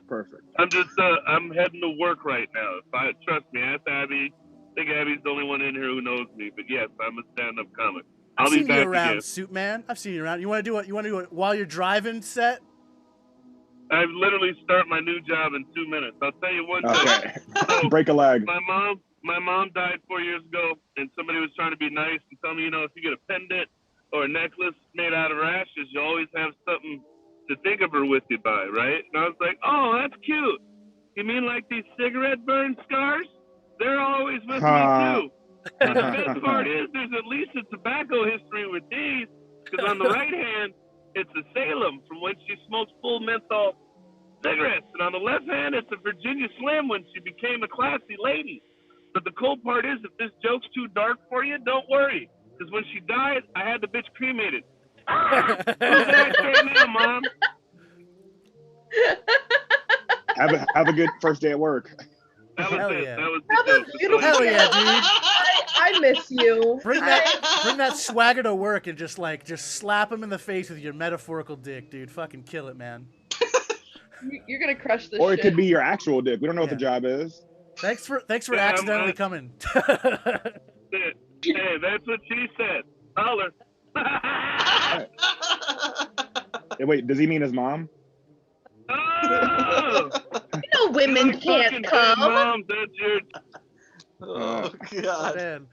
Perfect. I'm just I'm heading to work right now. Trust me, ask Abby. I think Abby's the only one in here who knows me. But yes, I'm a stand-up comic. I've I'll be seen back you around, again. Suit Man. I've seen you around. You want to do it? You want to do it while you're driving set? I literally start my new job in 2 minutes. I'll tell you one thing. Okay. So, Break a leg. my mom died 4 years ago, and somebody was trying to be nice and tell me, if you get a pendant or a necklace made out of ashes, you always have something to think of her with you by, right? And I was like, oh, that's cute. You mean like these cigarette burn scars? They're always with me too. And the best part is there's at least a tobacco history with these, because on the right hand, it's a Salem from when she smoked full menthol cigarettes. And on the left hand, it's a Virginia Slim when she became a classy lady. But the cool part is, if this joke's too dark for you, don't worry. Because when she died, I had the bitch cremated. Who's that right now, Mom? Have a good first day at work. That was it. Yeah. That was That the was joke. beautiful. Hell yeah, dude. I miss you. Bring that swagger to work and just slap him in the face with your metaphorical dick, dude. Fucking kill it, man. You're gonna crush this Or it shit. could be your actual dick. We don't know what the Yeah. job is. Thanks for Yeah, accidentally I'm- coming. Hey, that's what she said. Holler. Hey, wait, does he mean his mom? Oh! You know women Fucking can't dead come. Mom, that's your... Oh God. Man,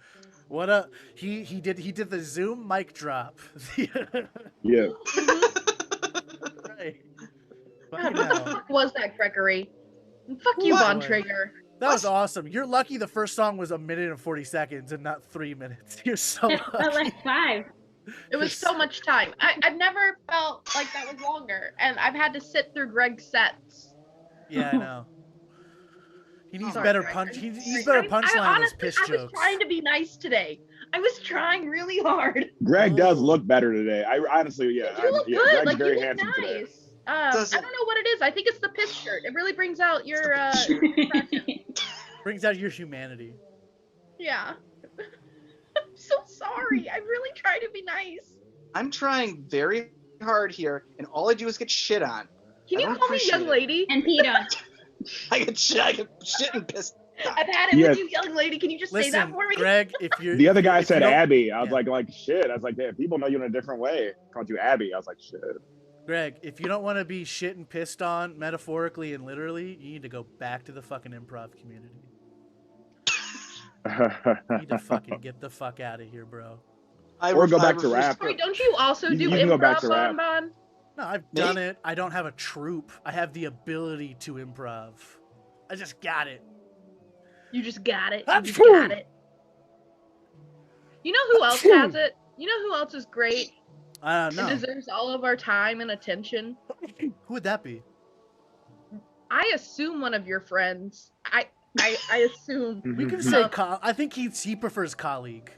what a he did the Zoom mic drop. Yeah. Right. God, Fucking what the hell. fuck was that, Gregory? And fuck you, What? Von Trigger. That was awesome. You're lucky the first song was 1 minute and 40 seconds and not 3 minutes. You're so It felt lucky. like 5. It was so much time. I've never felt like that was longer, and I've had to sit through Greg's sets. Yeah, I know. He needs Sorry, better Greg. punch. He needs better punchline than his honestly, piss I was jokes. trying to be nice today. I was trying really hard. Greg does look better today. I honestly, yeah. You look yeah, good. Greg's Like very you look handsome today. nice. I Does don't it- know what it is. I think it's the piss shirt. It really brings out your Brings out your humanity. yeah. I'm so sorry. I really try to be nice. I'm trying very hard here, and all I do is get shit on. Can I you don't call me appreciate young it. lady? And peed on. I get shit and pissed. I've had it Yeah. with you, young lady. Can you just say that Listen, for me? Greg, if you're The other guy if you said don't- Abby. I was Yeah. like shit. I was like, damn, people know you in a different way. Called you Abby. I was like, shit. Greg, if you don't want to be shit and pissed on metaphorically and literally, you need to go back to the fucking improv community. You need to fucking get the fuck out of here, bro. Or go back to refuse rap. Wait, don't you also You do can go back improv, to rap. Bon? No, I've Me? done it. I don't have a troupe. I have the ability to improv. I just got it. You just got it. You That's just true. got it. You know who else has it? You know who else is great and No. deserves all of our time and attention? Who would that be? I assume one of your friends. I assume. We can say. I think he prefers colleague.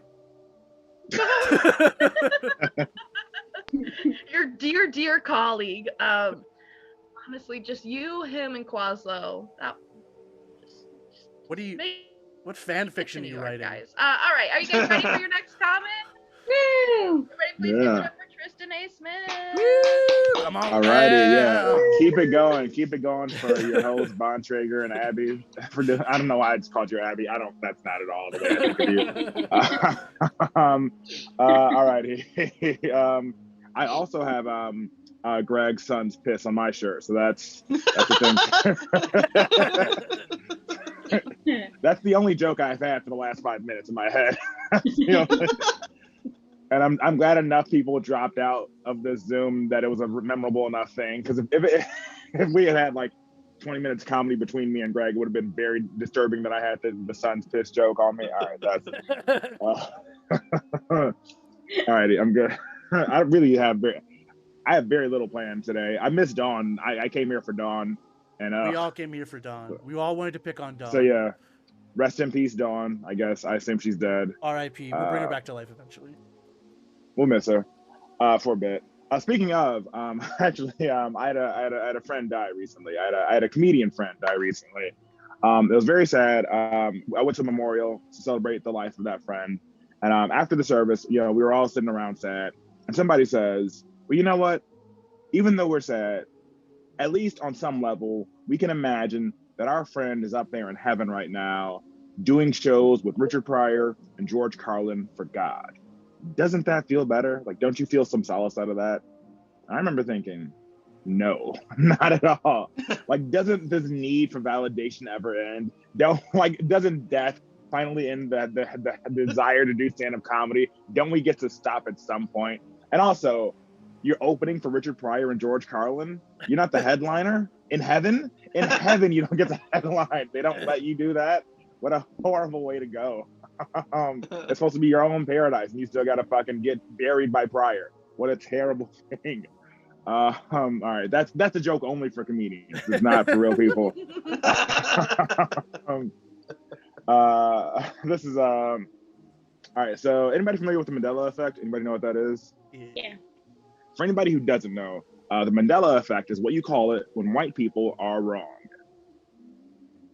Your dear colleague. Honestly, just you, him, and Quaslow. That. What do you? Make What fan fiction are New you York, writing? guys. All right, are you guys ready for your next comment? Woo! Ready? Please give it Yeah. up for Tristan A. Smith. Woo! Come on. Alrighty, yeah. Keep it going. Keep it going for your hosts, Bon Traeger and Abby. I don't know why I just called you Abby. That's not at all the way I think of you. Alrighty. I also have Greg's son's piss on my shirt, so that's the thing. That's the only joke I've had for the last 5 minutes in my head. You know? And I'm glad enough people dropped out of this Zoom that it was a memorable enough thing. Because if we had like 20 minutes comedy between me and Greg, it would have been very disturbing that I had the son's piss joke on me. All right, that's alrighty. I'm good. I really have very little planned today. I miss Dawn. I came here for Dawn, and We all came here for Dawn. We all wanted to pick on Dawn. so yeah, rest in peace, Dawn. I guess I assume she's dead. R.I.P. We'll bring her back to life eventually. We'll miss her for a bit. Speaking of, actually, I had a friend die recently. I had a comedian friend die recently. It was very sad. I went to a memorial to celebrate the life of that friend. And after the service, we were all sitting around sad. And somebody says, well, you know what? Even though we're sad, at least on some level, we can imagine that our friend is up there in heaven right now doing shows with Richard Pryor and George Carlin for God. Doesn't that feel better? Like, don't you feel some solace out of that? I remember thinking, no, not at all. Like, doesn't this need for validation ever end? Doesn't death finally end the desire to do stand-up comedy? Don't we get to stop at some point? And also, you're opening for Richard Pryor and George Carlin. You're not the headliner. In heaven, you don't get the headline. They don't let you do that. What a horrible way to go. It's supposed to be your own paradise, and you still gotta fucking get buried by Pryor. What a terrible thing. All right, that's a joke only for comedians. It's not for real people. This is all right. So, anybody familiar with the Mandela effect? Anybody know what that is? Yeah. For anybody who doesn't know, the Mandela effect is what you call it when white people are wrong.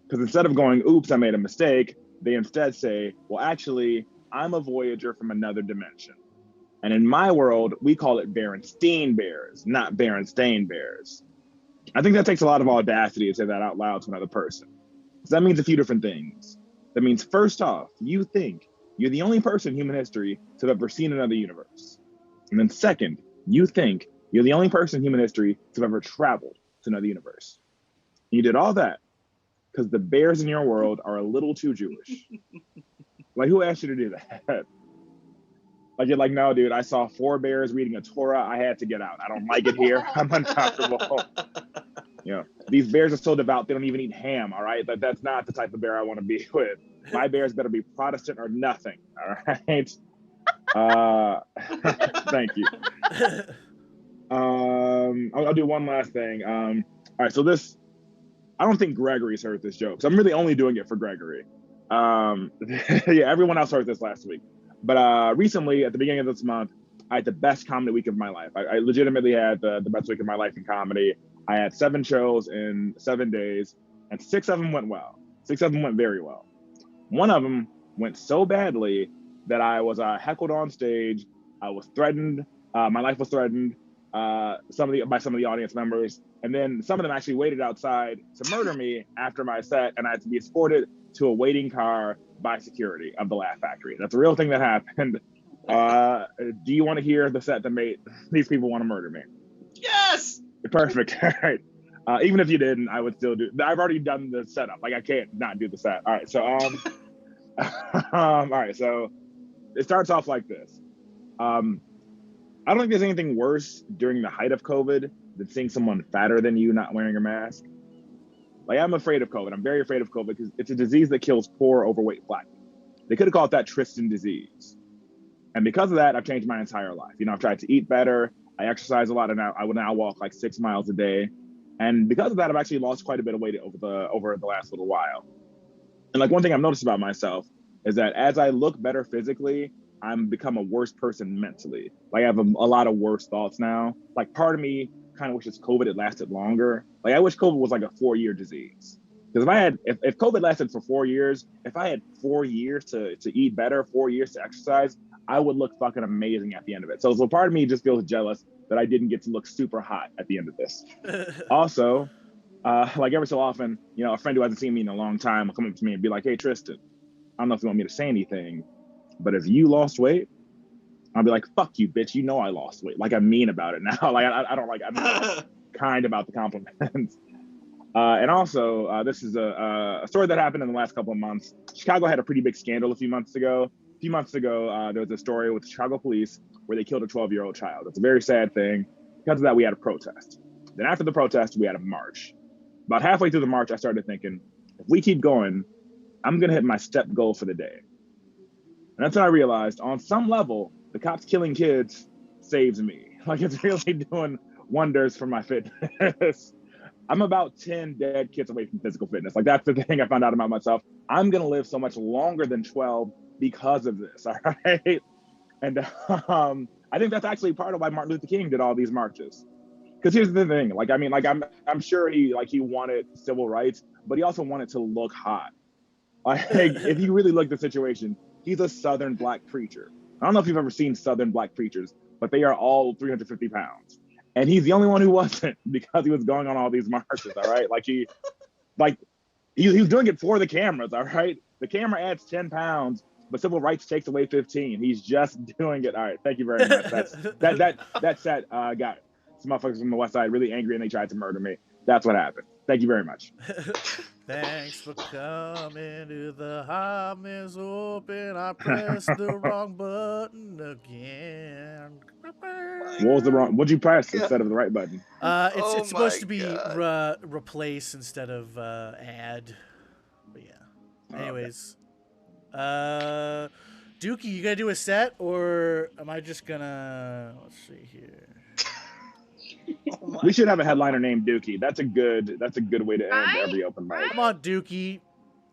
Because instead of going, "Oops, I made a mistake," they instead say, "Well, actually, I'm a voyager from another dimension." And in my world, we call it Berenstain Bears, not Berenstain Bears. I think that takes a lot of audacity to say that out loud to another person. So that means a few different things. That means, first off, you think you're the only person in human history to have ever seen another universe. And then second, you think you're the only person in human history to have ever traveled to another universe. And you did all that because the bears in your world are a little too Jewish. Like, who asked you to do that? Like, you're like, no, dude, I saw 4 bears reading a Torah. I had to get out. I don't like it here. I'm uncomfortable. You know, these bears are so devout, they don't even eat ham, all right? That's not the type of bear I want to be with. My bears better be Protestant or nothing, all right? Thank you. I'll do one last thing. All right, so this, I don't think Gregory's heard this joke, so I'm really only doing it for Gregory. Yeah, everyone else heard this last week. But recently, at the beginning of this month, I had the best comedy week of my life. I legitimately had the best week of my life in comedy. I had 7 shows in 7 days, and 6 of them went well. 6 of them went very well. One of them went so badly that I was heckled on stage. I was threatened. My life was threatened by some of the audience members. And then some of them actually waited outside to murder me after my set, and I had to be escorted to a waiting car by security of the Laugh Factory. That's a real thing that happened. Do you want to hear the set that made these people want to murder me? Yes! Perfect. All right. Even if you didn't, I would still do. I've already done the setup. Like, I can't not do the set. All right. So, all right. So it starts off like this. I don't think there's anything worse during the height of COVID than seeing someone fatter than you not wearing a mask. Like, I'm afraid of COVID. I'm very afraid of COVID because it's a disease that kills poor, overweight Black people. They could have called that Tristan disease. And because of that, I've changed my entire life. You know, I've tried to eat better. I exercise a lot, and I would now walk like 6 miles a day. And because of that, I've actually lost quite a bit of weight over the last little while. And like, one thing I've noticed about myself is that as I look better physically, I'm become a worse person mentally. Like, I have a lot of worse thoughts now. Like, part of me kind of wishes COVID had lasted longer. Like, I wish COVID was like a 4-year disease. Because if COVID lasted for 4 years, if I had 4 years to eat better, 4 years to exercise, I would look fucking amazing at the end of it. So part of me just feels jealous that I didn't get to look super hot at the end of this. Also, like, every so often, you know, a friend who hasn't seen me in a long time will come up to me and be like, "Hey, Tristan, I don't know if you want me to say anything, but if you lost weight," I'll be like, "Fuck you, bitch. You know I lost weight." Like, I'm mean about it now. Like, I'm not kind about the compliments. And also, this is a story that happened in the last couple of months. Chicago had a pretty big scandal a few months ago. A few months ago, there was a story with the Chicago police where they killed a 12-year-old child. It's a very sad thing. Because of that, we had a protest. Then after the protest, we had a march. About halfway through the march, I started thinking, if we keep going, I'm going to hit my step goal for the day. And that's when I realized, on some level, the cops killing kids saves me. Like, it's really doing wonders for my fitness. I'm about 10 dead kids away from physical fitness. Like, that's the thing I found out about myself. I'm going to live so much longer than 12 because of this, all right? And I think that's actually part of why Martin Luther King did all these marches. Because here's the thing, like, I mean, like, I'm sure he wanted civil rights, but he also wanted to look hot. Like, if you really look at the situation, he's a Southern Black preacher. I don't know if you've ever seen Southern Black preachers, but they are all 350 pounds. And he's the only one who wasn't, because he was going on all these marches, all right? He was doing it for the cameras, all right? The camera adds 10 pounds, but civil rights takes away 15. He's just doing it. All right, thank you very much. That set got some motherfuckers from the West Side really angry, and they tried to murder me. That's what happened. Thank you very much. Thanks for coming to the Hot Mess Open. I pressed the wrong button again. What was the wrong? What'd you press instead of the right button? It's supposed to be replace instead of add. But yeah. Anyways, Dookie, you gonna do a set or am I just gonna? Let's see here. We should have a headliner named Dookie. That's a good way to end every open mic. Come on, Dookie.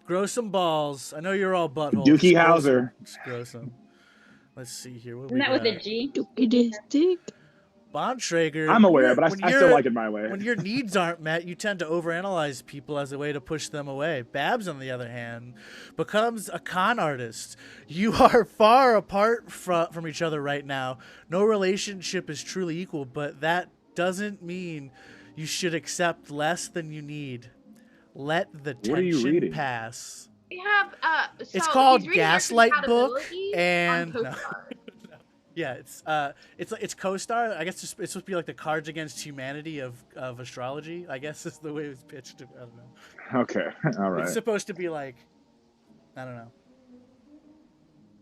Grow some balls. I know you're all buttholes. Dookie Howser. Just grow some. Let's see here. What Isn't that with a G? Dookie this dick. Bontrager. I'm aware, but I still like it my way. When your needs aren't met, you tend to overanalyze people as a way to push them away. Babs, on the other hand, becomes a con artist. You are far apart from each other right now. No relationship is truly equal, but that doesn't mean you should accept less than you need. Let the tension pass. We have so it's called he's reading Gaslight our Book, compatibility and on no. CoStar. Yeah, it's CoStar. I guess it's supposed to be like the Cards Against Humanity of astrology. I guess is the way it was pitched. I don't know. Okay, all right. It's supposed to be like, I don't know.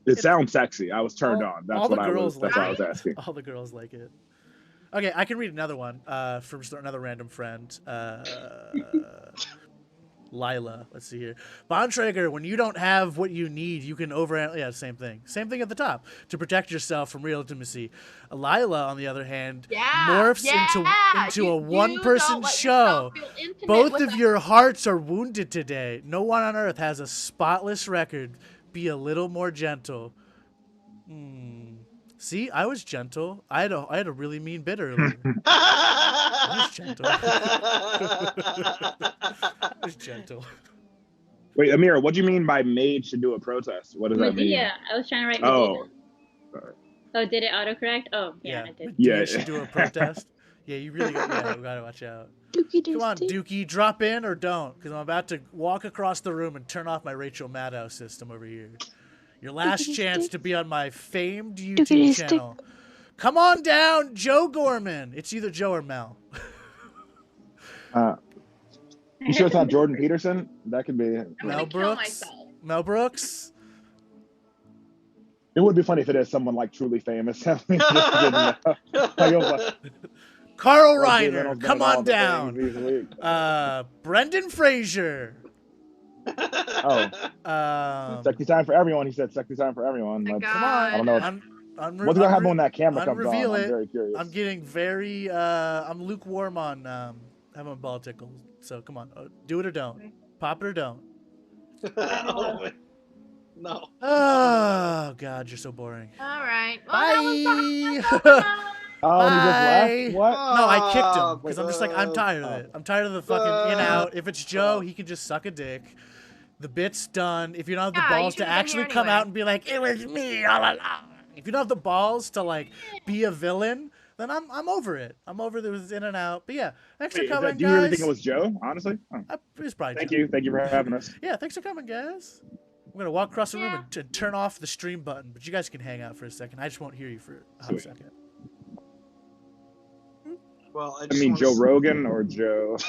It sounds sexy. I was turned on. That's what I was asking. All the girls like it. Okay, I can read another one from another random friend. Lila. Let's see here. Bontrager, when you don't have what you need, you can yeah, same thing. Same thing at the top. To protect yourself from real intimacy. Lila, on the other hand, morphs into a one-person show. Both of your hearts are wounded today. No one on earth has a spotless record. Be a little more gentle. See, I was gentle. I had a really mean bit earlier. I was gentle. I was gentle. Wait, Amira, what do you mean by made should do a protest? What does that mean? Yeah, I was trying to write Medea. Oh, did it autocorrect? Oh, yeah, it did. Yeah, should do a protest. Yeah, you really gotta watch out. Come on, Dookie, drop in or don't, because I'm about to walk across the room and turn off my Rachel Maddow system over here. Your last chance to be on my famed YouTube channel. Come on down, Joe Gorman. It's either Joe or Mel. You sure it's not Jordan Peterson? That could be Mel Brooks. Mel Brooks. It would be funny if it is someone like truly famous. Carl Reiner, come on down. Brendan Fraser. Sexy time for everyone. He said sexy time for everyone. Come on. I don't know. What's gonna happen when that camera comes on? I'm very curious. I'm getting very I'm lukewarm on having a ball tickle. So come on, do it or don't. Pop it or don't. No. Oh God, you're so boring. All right. Bye. Oh, he just left? What? No, I kicked him because I'm just like, I'm tired of it. I'm tired of the fucking in out. If it's Joe, he can just suck a dick. The bit's done. If you don't have the balls to actually come out and be like, it was me all along. If you don't have the balls to like be a villain, then I'm over it. I'm over the in and out. But yeah, thanks for coming, guys. Do you really think it was Joe? Honestly, it was probably Thank Joe. you. Thank you for having us. Yeah, thanks for coming, guys. I'm gonna walk across the room and turn off the stream button, but you guys can hang out for a second. I just won't hear you for a hot second. Well, I mean Joe Rogan or Joe.